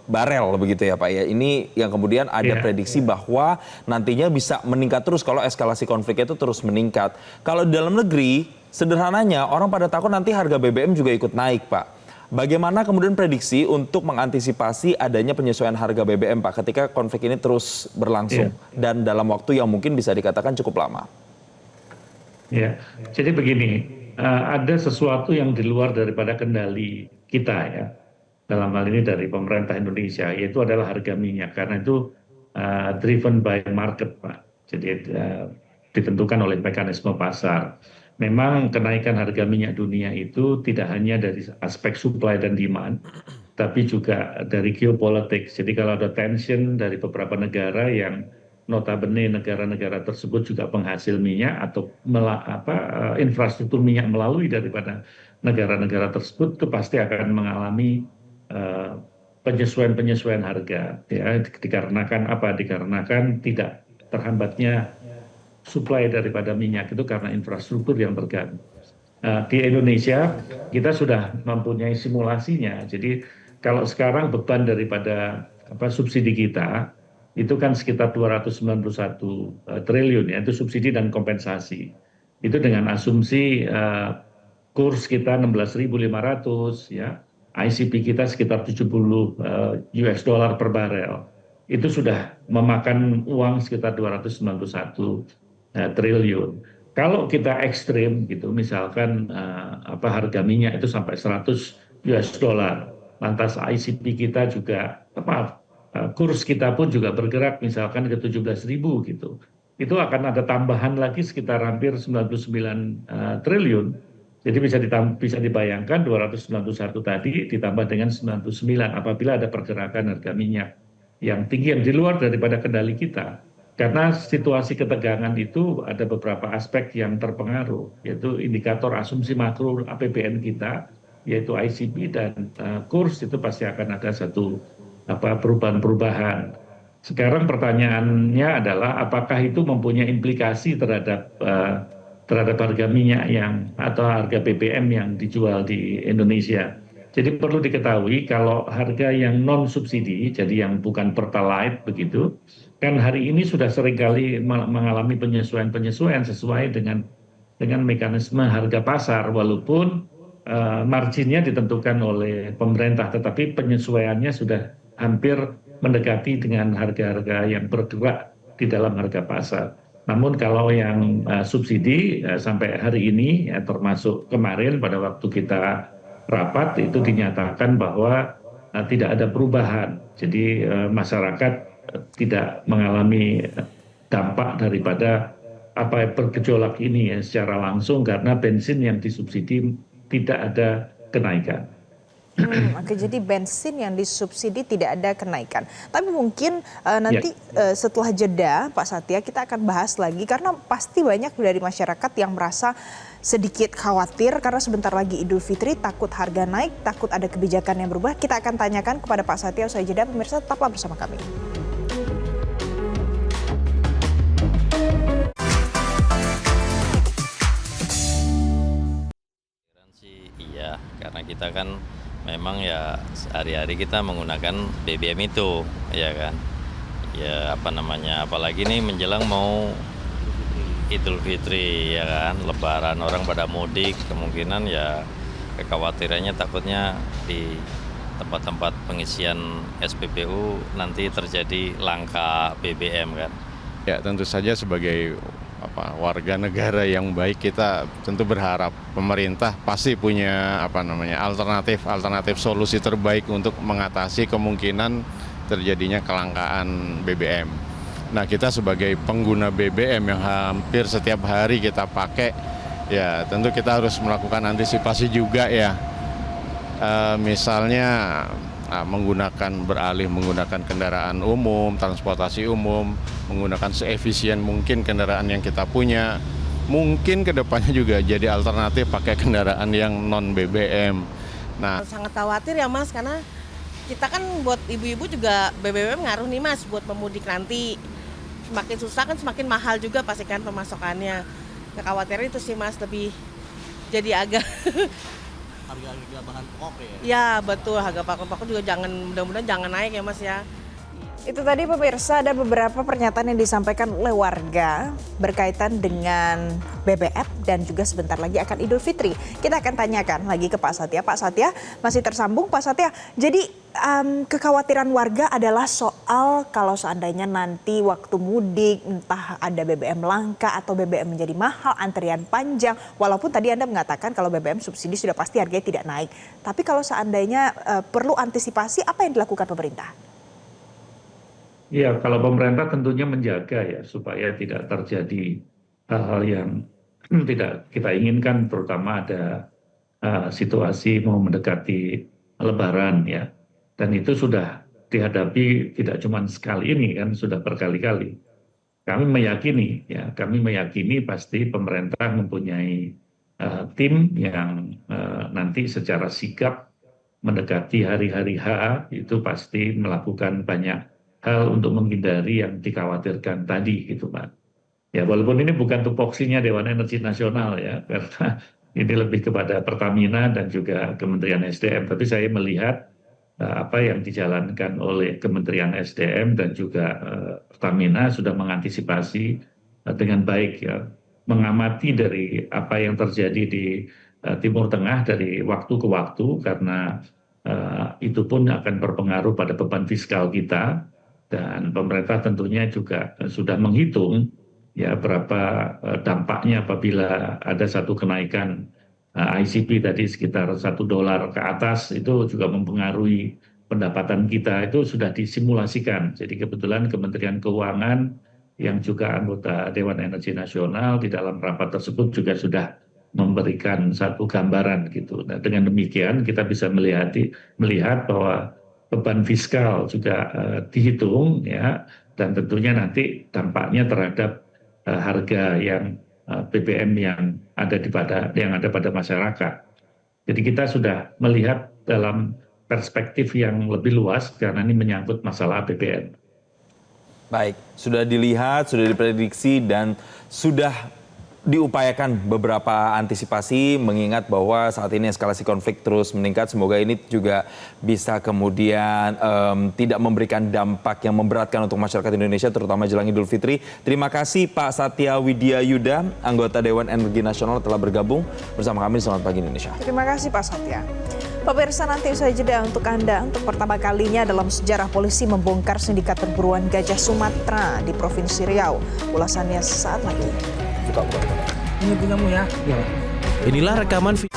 barel begitu ya Pak ya. Ini yang kemudian ada prediksi bahwa nantinya bisa meningkat terus kalau eskalasi konfliknya itu terus meningkat. Kalau di dalam negeri, sederhananya orang pada takut nanti harga BBM juga ikut naik Pak. Bagaimana kemudian prediksi untuk mengantisipasi adanya penyesuaian harga BBM Pak ketika konflik ini terus berlangsung dan dalam waktu yang mungkin bisa dikatakan cukup lama? Ya, jadi begini. Ada sesuatu yang di luar daripada kendali kita ya, dalam hal ini dari pemerintah Indonesia, yaitu adalah harga minyak, karena itu driven by market Pak, jadi ditentukan oleh mekanisme pasar. Memang kenaikan harga minyak dunia itu tidak hanya dari aspek supply dan demand, tapi juga dari geopolitik. Jadi kalau ada tension dari beberapa negara yang notabene negara-negara tersebut juga penghasil minyak atau infrastruktur minyak melalui daripada negara-negara tersebut, itu pasti akan mengalami penyesuaian harga ya, dikarenakan apa? Dikarenakan tidak terhambatnya suplai daripada minyak itu karena infrastruktur yang terganggu. Di Indonesia kita sudah mempunyai simulasinya. Jadi kalau sekarang beban daripada subsidi kita itu kan sekitar 291 triliun ya, itu subsidi dan kompensasi. Itu dengan asumsi kurs kita 16.500 ya, ICP kita sekitar 70 US dollar per barel. Itu sudah memakan uang sekitar 291 triliun. Kalau kita ekstrim gitu, misalkan harga minyak itu sampai 100 US dollar, lantas ICP kita juga kurs kita pun juga bergerak misalkan ke 17.000 gitu. Itu akan ada tambahan lagi sekitar hampir 99 triliun. Jadi bisa dibayangkan 291 tadi ditambah dengan 99 apabila ada pergerakan harga minyak yang tinggi yang di luar daripada kendali kita. Karena situasi ketegangan itu ada beberapa aspek yang terpengaruh, yaitu indikator asumsi makro APBN kita, yaitu ICP dan kurs, itu pasti akan ada satu perubahan-perubahan. Sekarang pertanyaannya adalah apakah itu mempunyai implikasi terhadap harga minyak atau harga BBM yang dijual di Indonesia. Jadi perlu diketahui kalau harga yang non subsidi, jadi yang bukan pertalite begitu, kan hari ini sudah seringkali mengalami penyesuaian sesuai dengan mekanisme harga pasar, walaupun marginnya ditentukan oleh pemerintah, tetapi penyesuaiannya sudah hampir mendekati dengan harga-harga yang bergerak di dalam harga pasar. Namun kalau yang subsidi sampai hari ini, ya, termasuk kemarin pada waktu kita rapat itu dinyatakan bahwa tidak ada perubahan. Jadi masyarakat tidak mengalami dampak daripada bergejolak ini ya, secara langsung karena bensin yang disubsidi tidak ada kenaikan. Oke, jadi bensin yang disubsidi tidak ada kenaikan. Tapi mungkin nanti setelah jeda Pak Satya kita akan bahas lagi karena pasti banyak dari masyarakat yang merasa sedikit khawatir karena sebentar lagi Idul Fitri, takut harga naik, takut ada kebijakan yang berubah. Kita akan tanyakan kepada Pak Satya usai jeda. Pemirsa tetaplah bersama kami. Iya, karena kita kan memang ya sehari-hari kita menggunakan BBM itu, ya kan. Ya apalagi nih menjelang mau Idul Fitri, ya kan, Lebaran, orang pada mudik, kemungkinan ya kekhawatirannya takutnya di tempat-tempat pengisian SPBU nanti terjadi langka BBM kan. Ya tentu saja sebagai warga negara yang baik kita tentu berharap pemerintah pasti punya alternatif solusi terbaik untuk mengatasi kemungkinan terjadinya kelangkaan BBM. Nah kita sebagai pengguna BBM yang hampir setiap hari kita pakai, ya tentu kita harus melakukan antisipasi juga ya. Misalnya beralih menggunakan kendaraan umum, transportasi umum, menggunakan seefisien mungkin kendaraan yang kita punya. Mungkin kedepannya juga jadi alternatif pakai kendaraan yang non BBM. Nah, sangat khawatir ya Mas, karena kita kan buat ibu-ibu juga BBM ngaruh nih Mas buat pemudik nanti. Semakin susah kan semakin mahal juga pastikan pemasokannya. Kekhawatiran itu sih Mas, lebih jadi agak harga bahan pokok ya? Ya betul, harga pokok juga mudah-mudahan jangan naik ya Mas ya. Itu tadi pemirsa, ada beberapa pernyataan yang disampaikan oleh warga berkaitan dengan BBM dan juga sebentar lagi akan Idul Fitri. Kita akan tanyakan lagi ke Pak Satya. Pak Satya masih tersambung Pak Satya. Jadi kekhawatiran warga adalah soal kalau seandainya nanti waktu mudik entah ada BBM langka atau BBM menjadi mahal, antrian panjang. Walaupun tadi Anda mengatakan kalau BBM subsidi sudah pasti harganya tidak naik. Tapi kalau seandainya perlu antisipasi, apa yang dilakukan pemerintah? Ya, kalau pemerintah tentunya menjaga ya supaya tidak terjadi hal-hal yang tidak kita inginkan, terutama ada situasi mau mendekati Lebaran ya. Dan itu sudah dihadapi tidak cuma sekali ini kan, sudah berkali-kali. Kami meyakini pasti pemerintah mempunyai tim yang nanti secara sigap mendekati hari-hari H itu pasti melakukan banyak hal untuk menghindari yang dikhawatirkan tadi gitu Pak. Ya walaupun ini bukan tupoksinya Dewan Energi Nasional ya, karena ini lebih kepada Pertamina dan juga Kementerian SDM. Tapi saya melihat apa yang dijalankan oleh Kementerian SDM dan juga Pertamina sudah mengantisipasi dengan baik ya, mengamati dari apa yang terjadi di Timur Tengah dari waktu ke waktu, karena itu pun akan berpengaruh pada beban fiskal kita. Dan pemerintah tentunya juga sudah menghitung ya berapa dampaknya apabila ada satu kenaikan ICP tadi sekitar $1 ke atas, itu juga mempengaruhi pendapatan kita, itu sudah disimulasikan. Jadi kebetulan Kementerian Keuangan yang juga anggota Dewan Energi Nasional di dalam rapat tersebut juga sudah memberikan satu gambaran gitu. Nah, dengan demikian kita bisa melihat bahwa beban fiskal juga dihitung ya, dan tentunya nanti dampaknya terhadap harga yang BBM yang ada pada masyarakat. Jadi kita sudah melihat dalam perspektif yang lebih luas karena ini menyangkut masalah BBM. Baik, sudah dilihat, sudah diprediksi dan sudah diupayakan beberapa antisipasi, mengingat bahwa saat ini eskalasi konflik terus meningkat. Semoga ini juga bisa kemudian tidak memberikan dampak yang memberatkan untuk masyarakat Indonesia, terutama jelang Idul Fitri. Terima kasih Pak Satya Widya Yuda, anggota Dewan Energi Nasional, telah bergabung bersama kami di Selamat Pagi Indonesia. Terima kasih Pak Satya. Pemirsa, nanti usai jeda untuk Anda, untuk pertama kalinya dalam sejarah polisi membongkar sindikat perburuan gajah Sumatera di Provinsi Riau. Ulasannya sesaat lagi. Ini punyamu ya. Inilah rekaman video.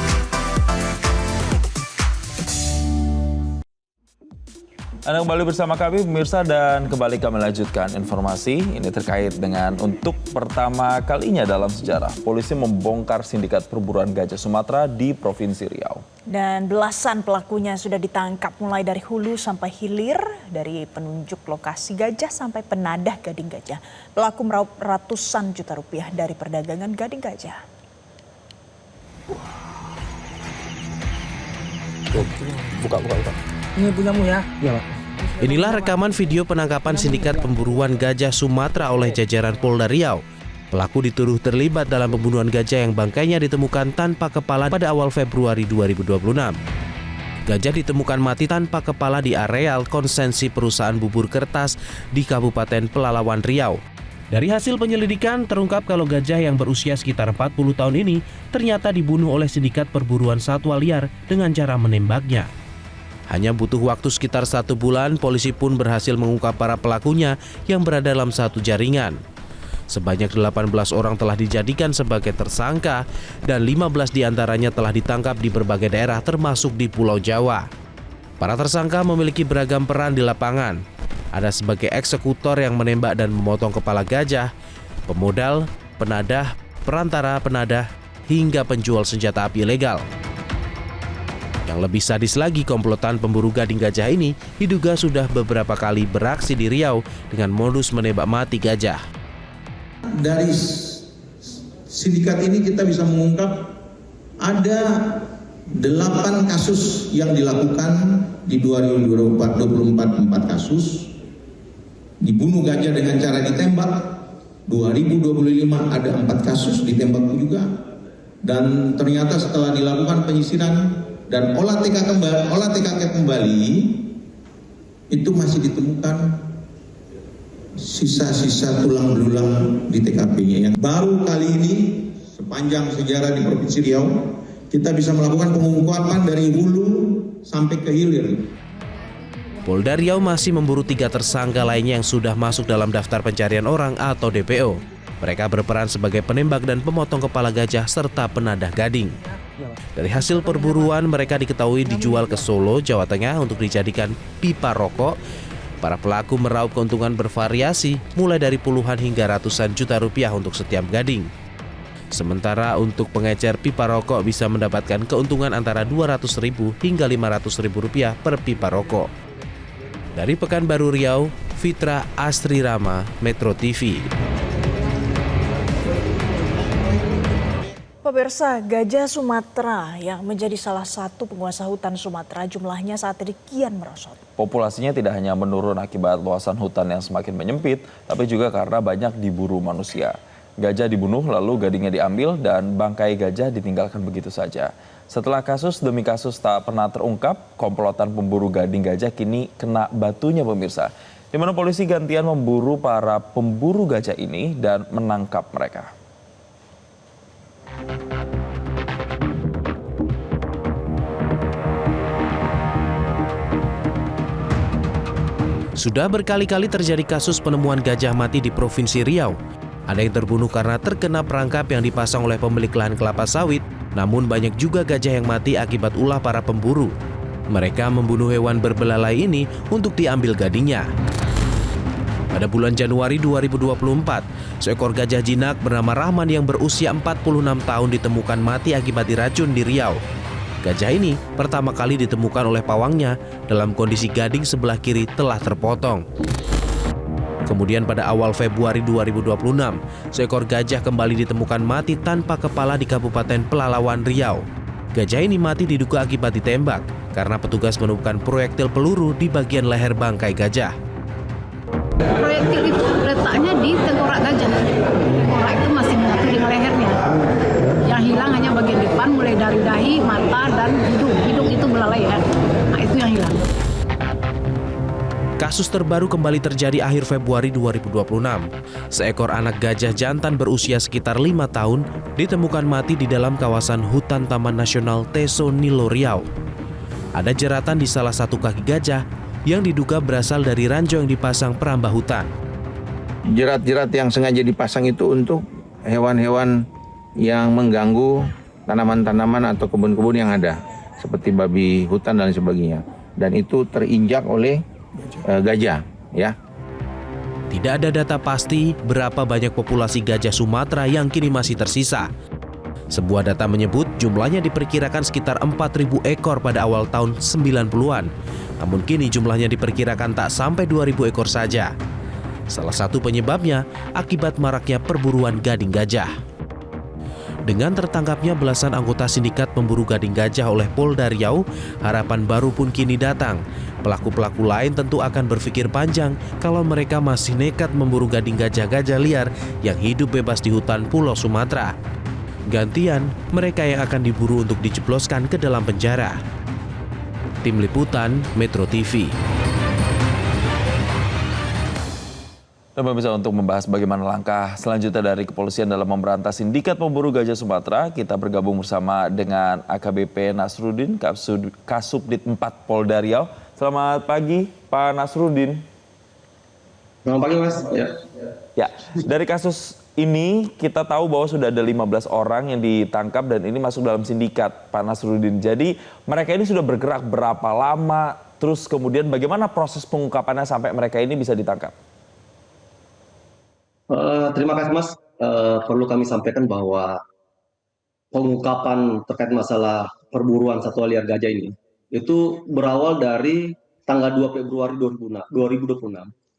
Anda kembali bersama kami pemirsa, dan kembali kami lanjutkan informasi ini terkait dengan untuk pertama kalinya dalam sejarah polisi membongkar sindikat perburuan gajah Sumatera di Provinsi Riau. Dan belasan pelakunya sudah ditangkap mulai dari hulu sampai hilir, dari penunjuk lokasi gajah sampai penadah gading gajah. Pelaku meraup ratusan juta rupiah dari perdagangan gading gajah. Buka. Ini punyamu ya. Iya Pak. Inilah rekaman video penangkapan sindikat pemburuan gajah Sumatera oleh jajaran Polda Riau. Pelaku dituduh terlibat dalam pembunuhan gajah yang bangkainya ditemukan tanpa kepala pada awal Februari 2026. Gajah ditemukan mati tanpa kepala di areal konsensi perusahaan bubur kertas di Kabupaten Pelalawan Riau. Dari hasil penyelidikan terungkap kalau gajah yang berusia sekitar 40 tahun ini ternyata dibunuh oleh sindikat perburuan satwa liar dengan cara menembaknya. Hanya butuh waktu sekitar 1 bulan, polisi pun berhasil mengungkap para pelakunya yang berada dalam satu jaringan. Sebanyak 18 orang telah dijadikan sebagai tersangka dan 15 diantaranya telah ditangkap di berbagai daerah termasuk di Pulau Jawa. Para tersangka memiliki beragam peran di lapangan. Ada sebagai eksekutor yang menembak dan memotong kepala gajah, pemodal, penadah, perantara penadah, hingga penjual senjata api ilegal. Yang lebih sadis lagi, komplotan pemburu gading gajah ini diduga sudah beberapa kali beraksi di Riau dengan modus menembak mati gajah. Dari sindikat ini kita bisa mengungkap ada 8 kasus yang dilakukan di 2024, 4 kasus. Dibunuh gajah dengan cara ditembak. 2025 ada 4 kasus ditembak juga. Dan ternyata setelah dilakukan penyisiran dan olah TKP kembali, itu masih ditemukan sisa-sisa tulang belulang di TKP-nya. Yang baru kali ini sepanjang sejarah di Provinsi Riau kita bisa melakukan pengungkapan dari hulu sampai ke hilir. Polda Riau masih memburu 3 tersangka lainnya yang sudah masuk dalam daftar pencarian orang atau DPO. Mereka berperan sebagai penembak dan pemotong kepala gajah serta penadah gading. Dari hasil perburuan, mereka diketahui dijual ke Solo, Jawa Tengah untuk dijadikan pipa rokok. Para pelaku meraup keuntungan bervariasi, mulai dari puluhan hingga ratusan juta rupiah untuk setiap gading. Sementara untuk pengecer pipa rokok bisa mendapatkan keuntungan antara Rp200.000 hingga Rp500.000 per pipa rokok. Dari Pekanbaru Riau, Fitra Astri Rama, Metro TV. Pemirsa, gajah Sumatera yang menjadi salah satu penguasa hutan Sumatera jumlahnya saat ini kian merosot. Populasinya tidak hanya menurun akibat luasan hutan yang semakin menyempit, tapi juga karena banyak diburu manusia. Gajah dibunuh lalu gadingnya diambil dan bangkai gajah ditinggalkan begitu saja. Setelah kasus demi kasus tak pernah terungkap, komplotan pemburu gading gajah kini kena batunya pemirsa. Di mana polisi gantian memburu para pemburu gajah ini dan menangkap mereka. Sudah berkali-kali terjadi kasus penemuan gajah mati di Provinsi Riau. Ada yang terbunuh karena terkena perangkap yang dipasang oleh pemilik lahan kelapa sawit, namun banyak juga gajah yang mati akibat ulah para pemburu. Mereka membunuh hewan berbelalai ini untuk diambil gadingnya. Pada bulan Januari 2024, seekor gajah jinak bernama Rahman yang berusia 46 tahun ditemukan mati akibat diracun di Riau. Gajah ini pertama kali ditemukan oleh pawangnya dalam kondisi gading sebelah kiri telah terpotong. Kemudian pada awal Februari 2026, seekor gajah kembali ditemukan mati tanpa kepala di Kabupaten Pelalawan, Riau. Gajah ini mati diduga akibat ditembak karena petugas menemukan proyektil peluru di bagian leher bangkai gajah. Proyektil itu letaknya di tengkorak gajah. Tengkorak itu masih menyatu dengan lehernya. Yang hilang hanya bagian depan, mulai dari dahi, mata, dan hidung. Hidung itu belalai ya. Nah, itu yang hilang. Kasus terbaru kembali terjadi akhir Februari 2026. Seekor anak gajah jantan berusia sekitar 5 tahun ditemukan mati di dalam kawasan hutan Taman Nasional Teso Nilo Riau. Ada jeratan di salah satu kaki gajah yang diduga berasal dari ranjau yang dipasang perambah hutan. Jerat-jerat yang sengaja dipasang itu untuk hewan-hewan yang mengganggu tanaman-tanaman atau kebun-kebun yang ada, seperti babi hutan dan sebagainya. Dan itu terinjak oleh gajah, ya. Tidak ada data pasti berapa banyak populasi gajah Sumatera yang kini masih tersisa. Sebuah data menyebut jumlahnya diperkirakan sekitar 4.000 ekor pada awal tahun 90-an. Namun kini jumlahnya diperkirakan tak sampai 2.000 ekor saja. Salah satu penyebabnya akibat maraknya perburuan gading gajah. Dengan tertangkapnya belasan anggota sindikat pemburu gading gajah oleh Polda Riau, harapan baru pun kini datang. Pelaku-pelaku lain tentu akan berpikir panjang kalau mereka masih nekat memburu gading gajah-gajah liar yang hidup bebas di hutan Pulau Sumatera. Gantian, mereka yang akan diburu untuk dijebloskan ke dalam penjara. Tim Liputan, Metro TV. Dan pemirsa, untuk membahas bagaimana langkah selanjutnya dari kepolisian dalam memberantas sindikat pemburu gajah Sumatera, kita bergabung bersama dengan AKBP Nasruddin, Kasubdit 4 Polda Riau. Selamat pagi, Pak Nasruddin. Selamat pagi Mas. Ya, dari kasus ini kita tahu bahwa sudah ada 15 orang yang ditangkap dan ini masuk dalam sindikat Pak Nasruddin. Jadi mereka ini sudah bergerak berapa lama? Terus kemudian bagaimana proses pengungkapannya sampai mereka ini bisa ditangkap? Terima kasih Mas. Perlu kami sampaikan bahwa pengungkapan terkait masalah perburuan satwa liar gajah ini itu berawal dari tanggal 2 Februari 2026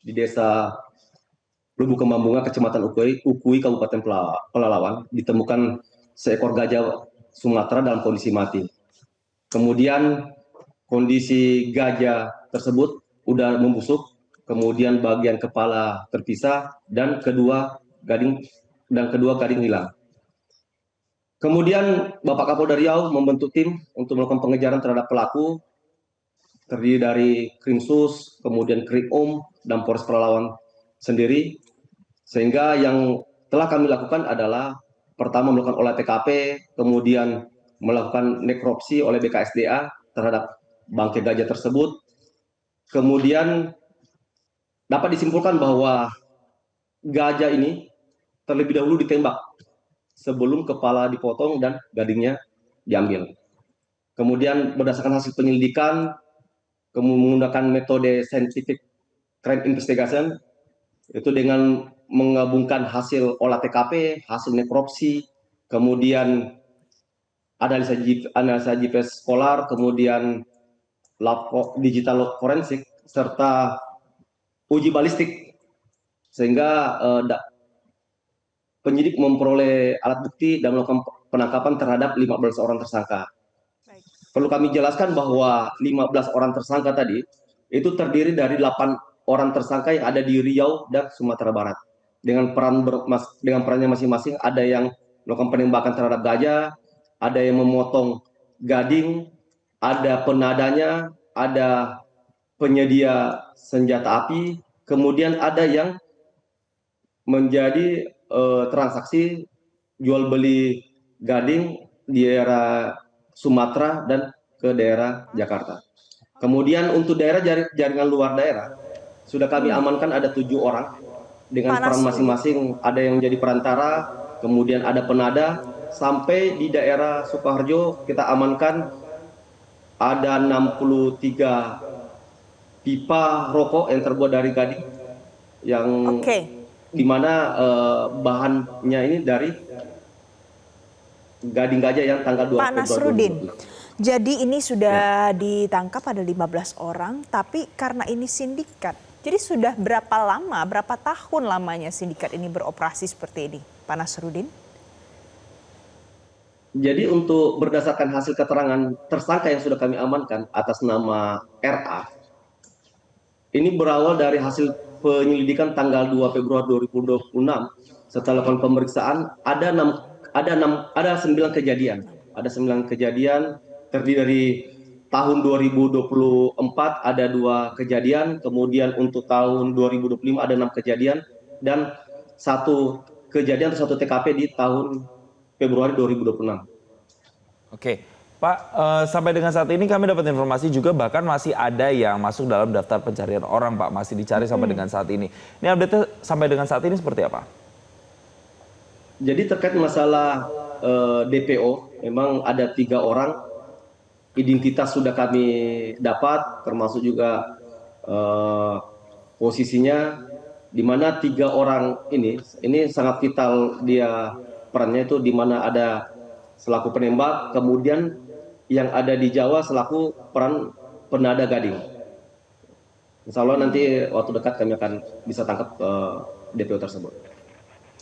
di desa Lubuk Kembambunga, Kecamatan Ukui, Kabupaten Pelalawan, ditemukan seekor gajah Sumatera dalam kondisi mati. Kemudian kondisi gajah tersebut udah membusuk, kemudian bagian kepala terpisah dan kedua gading hilang. Kemudian Bapak Kapolda Riau membentuk tim untuk melakukan pengejaran terhadap pelaku, terdiri dari Krimsus, kemudian Krimum, dan Polres Pelalawan sendiri. Sehingga yang telah kami lakukan adalah pertama melakukan olah TKP, kemudian melakukan nekropsi oleh BKSDA terhadap bangkai gajah tersebut. Kemudian dapat disimpulkan bahwa gajah ini terlebih dahulu ditembak sebelum kepala dipotong dan gadingnya diambil. Kemudian berdasarkan hasil penyelidikan, menggunakan metode scientific crime investigation, itu dengan menggabungkan hasil olah TKP, hasil nekropsi, kemudian analisa GPS polar, kemudian lab digital forensik, serta uji balistik, sehingga penyidik memperoleh alat bukti dan melakukan penangkapan terhadap 15 orang tersangka. Perlu kami jelaskan bahwa 15 orang tersangka tadi itu terdiri dari 8 orang tersangka yang ada di Riau dan Sumatera Barat. Dengan perannya masing-masing, ada yang melakukan penembakan terhadap gajah, ada yang memotong gading, ada penadanya, ada penyedia senjata api, kemudian ada yang menjadi transaksi jual beli gading di daerah Sumatera dan ke daerah Jakarta. Kemudian untuk daerah jaringan luar daerah, sudah kami amankan ada 7 orang dengan peran masing-masing, ada yang jadi perantara, kemudian ada penada, sampai di daerah Sukoharjo kita amankan ada 63 pipa rokok yang terbuat dari gading, yang di mana bahannya ini dari gading gajah yang tanggal 2 Februari. Pak Nasruddin, jadi ini sudah ditangkap ada 15 orang, tapi karena ini sindikat, jadi sudah berapa lama, berapa tahun lamanya sindikat ini beroperasi seperti ini, Pak Nasruddin? Jadi untuk berdasarkan hasil keterangan tersangka yang sudah kami amankan atas nama RA, ini berawal dari hasil penyelidikan tanggal 2 Februari 2026. Setelah lakukan pemeriksaan, ada 9 kejadian. Ada 9 kejadian terdiri dari tahun 2024 ada 2 kejadian, kemudian untuk tahun 2025 ada 6 kejadian, dan 1 kejadian atau 1 TKP di tahun Februari 2026. Oke, Pak, sampai dengan saat ini kami dapat informasi juga bahkan masih ada yang masuk dalam daftar pencarian orang, Pak, masih dicari sampai dengan saat ini. Ini update-nya sampai dengan saat ini seperti apa? Jadi terkait masalah DPO, memang ada 3 orang. Identitas sudah kami dapat, termasuk juga posisinya, di mana 3 orang ini sangat vital dia perannya, itu di mana ada selaku penembak, kemudian yang ada di Jawa selaku peran penada gading. Insya Allah nanti waktu dekat kami akan bisa tangkap DPO tersebut.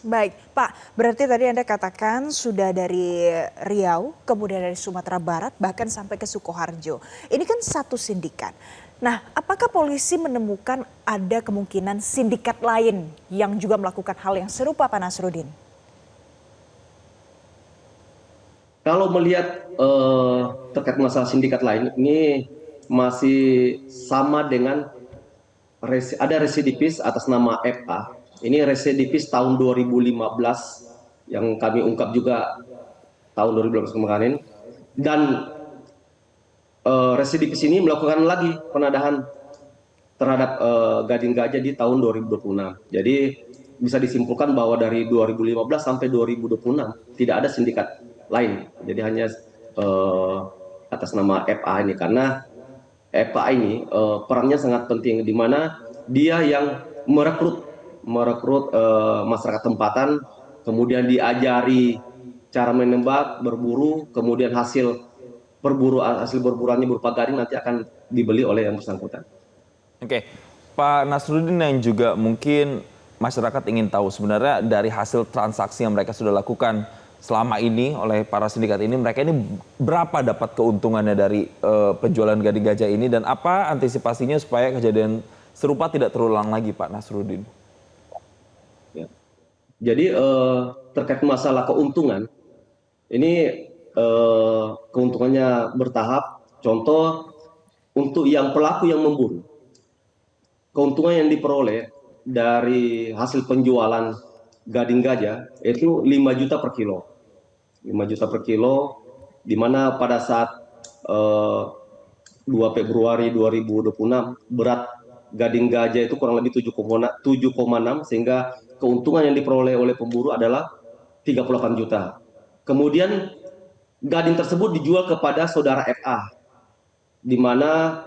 Baik, Pak, berarti tadi Anda katakan sudah dari Riau, kemudian dari Sumatera Barat, bahkan sampai ke Sukoharjo. Ini kan satu sindikat. Nah, apakah polisi menemukan ada kemungkinan sindikat lain yang juga melakukan hal yang serupa, Pak Nasruddin? Kalau melihat terkait masalah sindikat lain, ini masih sama dengan ada residivis atas nama FA. Ini residivis tahun 2015 yang kami ungkap juga tahun 2015 kemarin. Dan residivis ini melakukan lagi penadahan terhadap Gading Gajah di tahun 2026. Jadi bisa disimpulkan bahwa dari 2015 sampai 2026 tidak ada sindikat lain. Jadi hanya atas nama FA ini, karena FA ini perannya sangat penting, di mana dia yang merekrut masyarakat tempatan, kemudian diajari cara menembak, berburu, kemudian hasil berburuannya berupa gading nanti akan dibeli oleh yang bersangkutan. Oke, Pak Nasruddin, yang juga mungkin masyarakat ingin tahu sebenarnya dari hasil transaksi yang mereka sudah lakukan selama ini oleh para sindikat ini, mereka ini berapa dapat keuntungannya dari penjualan gading gajah ini, dan apa antisipasinya supaya kejadian serupa tidak terulang lagi, Pak Nasruddin? Ya. Jadi terkait masalah keuntungan, ini keuntungannya bertahap. Contoh, untuk yang pelaku yang memburu, keuntungan yang diperoleh dari hasil penjualan gading gajah itu 5 juta per kilo. 5 juta per kilo, di mana pada saat 2 Februari 2026 berat gading gajah itu kurang lebih 7,6, sehingga keuntungan yang diperoleh oleh pemburu adalah 38 juta. Kemudian gading tersebut dijual kepada saudara FA, di mana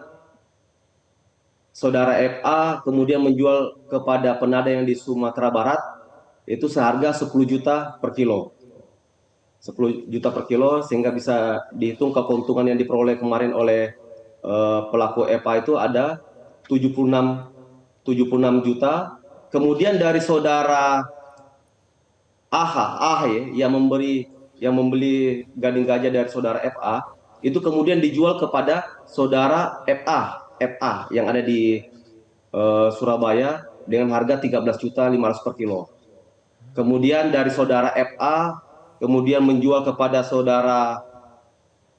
saudara FA kemudian menjual kepada penada yang di Sumatera Barat itu seharga 10 juta per kilo. 10 juta per kilo, sehingga bisa dihitung keuntungan yang diperoleh kemarin oleh pelaku FA itu ada 76 juta. Kemudian dari saudara AH yang membeli gading gajah dari saudara FA itu kemudian dijual kepada saudara FA yang ada di Surabaya dengan harga 13.500.000 per kilo. Kemudian dari saudara FA kemudian menjual kepada saudara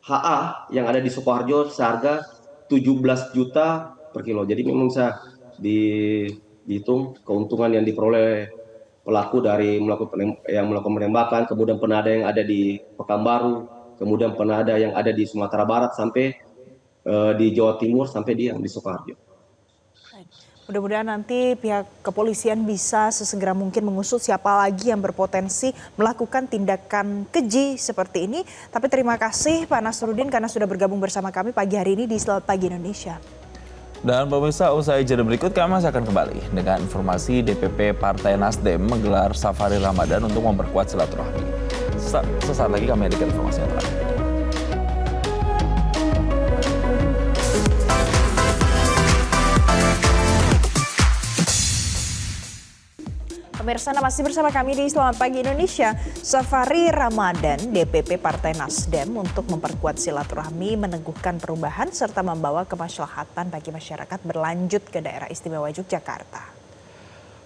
HA yang ada di Sukoharjo seharga 17 juta per kilo. Jadi memang bisa dihitung keuntungan yang diperoleh pelaku dari melakukan penembakan, kemudian penada yang ada di Pekanbaru, kemudian penada yang ada di Sumatera Barat sampai di Jawa Timur, sampai di Sukoharjo. Mudah-mudahan nanti pihak kepolisian bisa sesegera mungkin mengusut siapa lagi yang berpotensi melakukan tindakan keji seperti ini. Tapi terima kasih Pak Nasruddin karena sudah bergabung bersama kami pagi hari ini di Selamat Pagi Indonesia. Dan pemirsa, usai jeda berikut kami akan kembali dengan informasi DPP Partai Nasdem menggelar safari Ramadan untuk memperkuat silaturahmi. Sesaat lagi kami hadirkan informasi yang terakhir. Pemirsa, masih bersama kami di Selamat Pagi Indonesia. Safari Ramadan DPP Partai Nasdem untuk memperkuat silaturahmi, meneguhkan perubahan, serta membawa kemaslahatan bagi masyarakat berlanjut ke daerah istimewa Yogyakarta.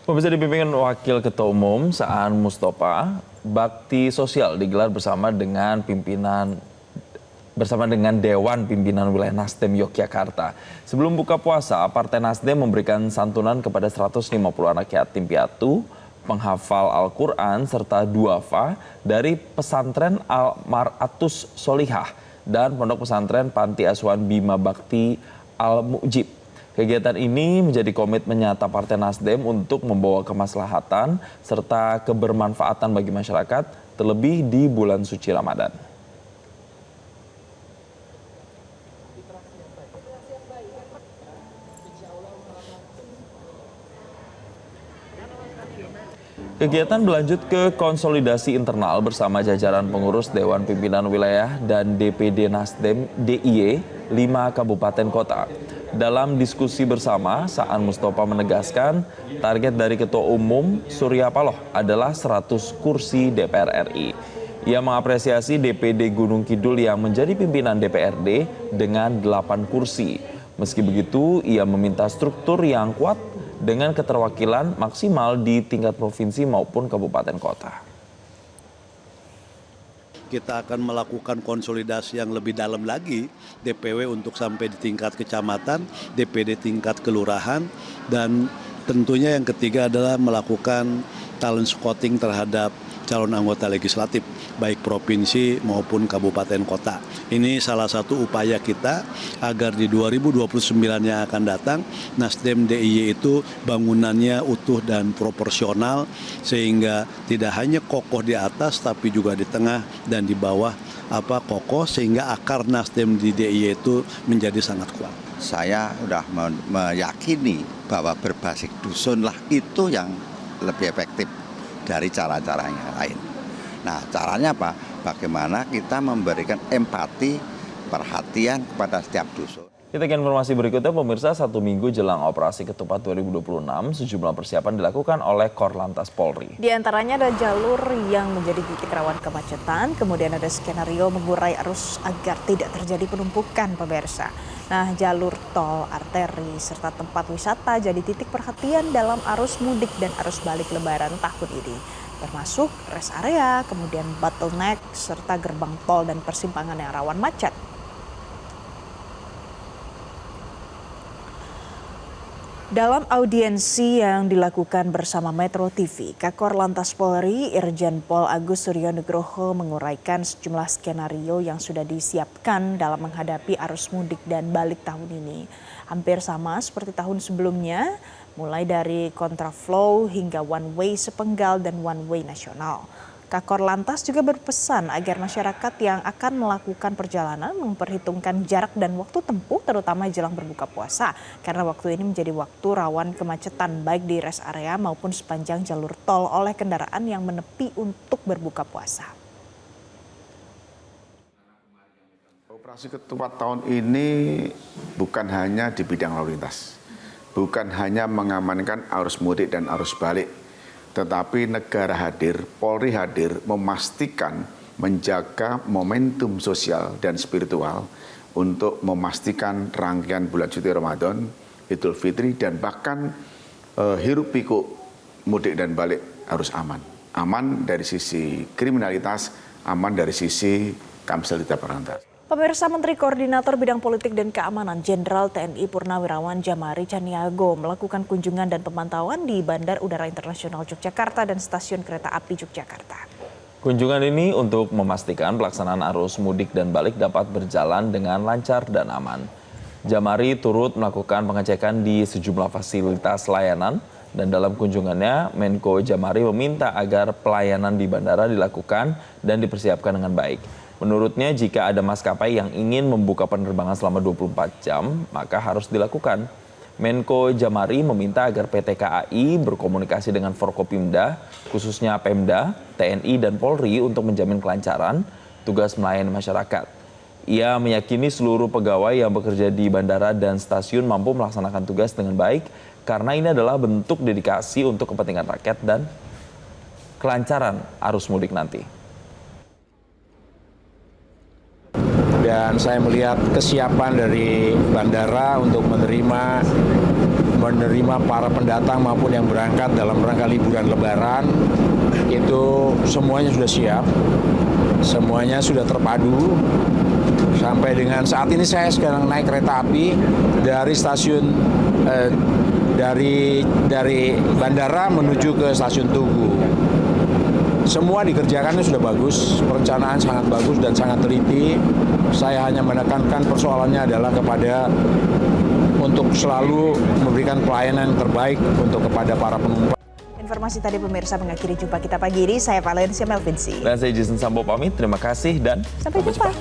Pemirsa, dipimpin Wakil Ketua Umum Saan Mustafa, bakti sosial digelar bersama dengan Dewan Pimpinan Wilayah Nasdem Yogyakarta. Sebelum buka puasa, Partai Nasdem memberikan santunan kepada 150 anak yatim piatu, penghafal Al-Quran, serta duafa dari pesantren Al-Mar'atus Solihah dan pondok pesantren Panti Asuhan Bima Bakti Al-Mujib. Kegiatan ini menjadi komitmen nyata Partai Nasdem untuk membawa kemaslahatan serta kebermanfaatan bagi masyarakat, terlebih di bulan suci Ramadan. Kegiatan berlanjut ke konsolidasi internal bersama jajaran pengurus Dewan Pimpinan Wilayah dan DPD Nasdem DIY 5 kabupaten kota. Dalam diskusi bersama, Saan Mustafa menegaskan target dari Ketua Umum Surya Paloh adalah 100 kursi DPR RI. Ia mengapresiasi DPD Gunung Kidul yang menjadi pimpinan DPRD dengan 8 kursi. Meski begitu, ia meminta struktur yang kuat dengan keterwakilan maksimal di tingkat provinsi maupun kabupaten kota. Kita akan melakukan konsolidasi yang lebih dalam lagi, DPW untuk sampai di tingkat kecamatan, DPD tingkat kelurahan, dan tentunya yang ketiga adalah melakukan talent scouting terhadap calon anggota legislatif, baik provinsi maupun kabupaten kota. Ini salah satu upaya kita agar di 2029 yang akan datang, Nasdem DIY itu bangunannya utuh dan proporsional, sehingga tidak hanya kokoh di atas, tapi juga di tengah dan di bawah kokoh, sehingga akar Nasdem di DIY itu menjadi sangat kuat. Saya sudah meyakini bahwa berbasis dusun lah itu yang lebih efektif dari cara-cara yang lain. Nah, caranya apa? Bagaimana kita memberikan empati, perhatian kepada setiap dusun. Kita ke informasi berikutnya, pemirsa. 1 minggu jelang operasi ketupat 2026, sejumlah persiapan dilakukan oleh Korlantas Polri. Di antaranya ada jalur yang menjadi titik rawan kemacetan, kemudian ada skenario mengurai arus agar tidak terjadi penumpukan, pemirsa. Nah, jalur tol, arteri, serta tempat wisata jadi titik perhatian dalam arus mudik dan arus balik Lebaran tahun ini. Termasuk rest area, kemudian bottleneck, serta gerbang tol dan persimpangan yang rawan macet. Dalam audiensi yang dilakukan bersama Metro TV, Kakor Lantas Polri Irjen Pol Agus Suryo Nugroho menguraikan sejumlah skenario yang sudah disiapkan dalam menghadapi arus mudik dan balik tahun ini. Hampir sama seperti tahun sebelumnya, mulai dari kontraflow hingga one way sepenggal dan one way nasional. Kakor Lantas juga berpesan agar masyarakat yang akan melakukan perjalanan memperhitungkan jarak dan waktu tempuh, terutama jelang berbuka puasa, karena waktu ini menjadi waktu rawan kemacetan baik di rest area maupun sepanjang jalur tol oleh kendaraan yang menepi untuk berbuka puasa. Operasi ketupat tahun ini bukan hanya di bidang lalu lintas, bukan hanya mengamankan arus mudik dan arus balik, tetapi negara hadir, Polri hadir, memastikan menjaga momentum sosial dan spiritual untuk memastikan rangkaian bulan suci Ramadan, Idul Fitri, dan bahkan hiruk pikuk mudik dan balik harus aman. Aman dari sisi kriminalitas, aman dari sisi Kamsel Lita Perantara. Pemirsa, Menteri Koordinator Bidang Politik dan Keamanan Jenderal TNI Purnawirawan Djamari Caniago melakukan kunjungan dan pemantauan di Bandar Udara Internasional Yogyakarta dan Stasiun Kereta Api Yogyakarta. Kunjungan ini untuk memastikan pelaksanaan arus mudik dan balik dapat berjalan dengan lancar dan aman. Djamari turut melakukan pengecekan di sejumlah fasilitas layanan, dan dalam kunjungannya Menko Djamari meminta agar pelayanan di bandara dilakukan dan dipersiapkan dengan baik. Menurutnya, jika ada maskapai yang ingin membuka penerbangan selama 24 jam, maka harus dilakukan. Menko Djamari meminta agar PT KAI berkomunikasi dengan Forkopimda, khususnya Pemda, TNI, dan Polri untuk menjamin kelancaran tugas melayani masyarakat. Ia meyakini seluruh pegawai yang bekerja di bandara dan stasiun mampu melaksanakan tugas dengan baik, karena ini adalah bentuk dedikasi untuk kepentingan rakyat dan kelancaran arus mudik nanti. Dan saya melihat kesiapan dari bandara untuk menerima para pendatang maupun yang berangkat dalam rangka liburan Lebaran, itu semuanya sudah siap, semuanya sudah terpadu. Sampai dengan saat ini saya sekarang naik kereta api dari stasiun dari bandara menuju ke stasiun Tugu. Semua dikerjakannya sudah bagus, perencanaan sangat bagus dan sangat teliti. Saya hanya menekankan persoalannya adalah untuk selalu memberikan pelayanan terbaik kepada para penumpang. Informasi tadi, pemirsa, mengakhiri jumpa kita pagi ini. Saya Valencia Melvinsi. Dan saya Jason Sambo pamit, terima kasih dan sampai jumpa.